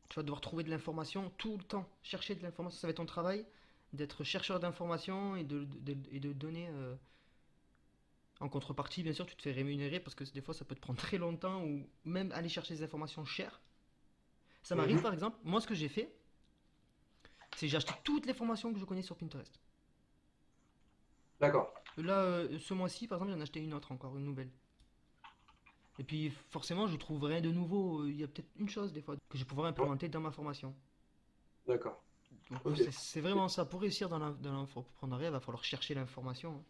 Tu vas devoir trouver de l'information tout le temps. Chercher de l'information, ça va être ton travail d'être chercheur d'informations et de donner En contrepartie, bien sûr, tu te fais rémunérer parce que des fois, ça peut te prendre très longtemps ou même aller chercher des informations chères. Ça m'arrive, Mhm. par exemple, moi, ce que j'ai fait, c'est que j'ai acheté toutes les formations que je connais sur Pinterest. D'accord. Là, ce mois-ci, par exemple, j'en ai acheté une autre encore, une nouvelle. Et puis, forcément, je trouve rien de nouveau. Il y a peut-être une chose, des fois, que je pourrais Ouais, implémenter dans ma formation. d'accord. Donc, Ok. c'est vraiment ça. Pour réussir dans l'infoprenariat, il va falloir chercher l'information, hein,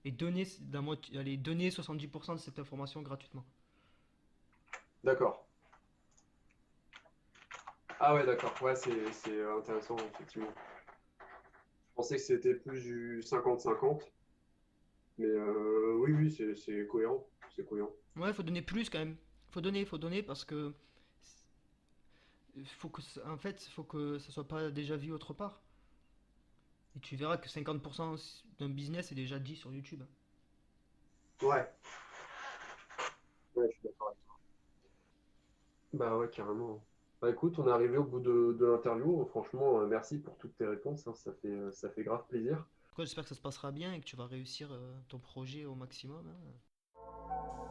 et donner, allez, donner 70% de cette information gratuitement. D'accord. Ah ouais, d'accord. Ouais, c'est intéressant, effectivement. Je pensais que c'était plus du 50-50, mais oui, oui, c'est cohérent. C'est cohérent. Ouais, il faut donner plus quand même. Faut donner parce que faut que, en fait, faut que ça soit pas déjà vu autre part. Et tu verras que 50% d'un business est déjà dit sur YouTube. Ouais, ouais, je suis d'accord avec toi. Bah ouais, carrément. Bah écoute, on est arrivé au bout de l'interview. Franchement, merci pour toutes tes réponses, hein. Ça fait grave plaisir. En tout cas, j'espère que ça se passera bien et que tu vas réussir ton projet au maximum, hein.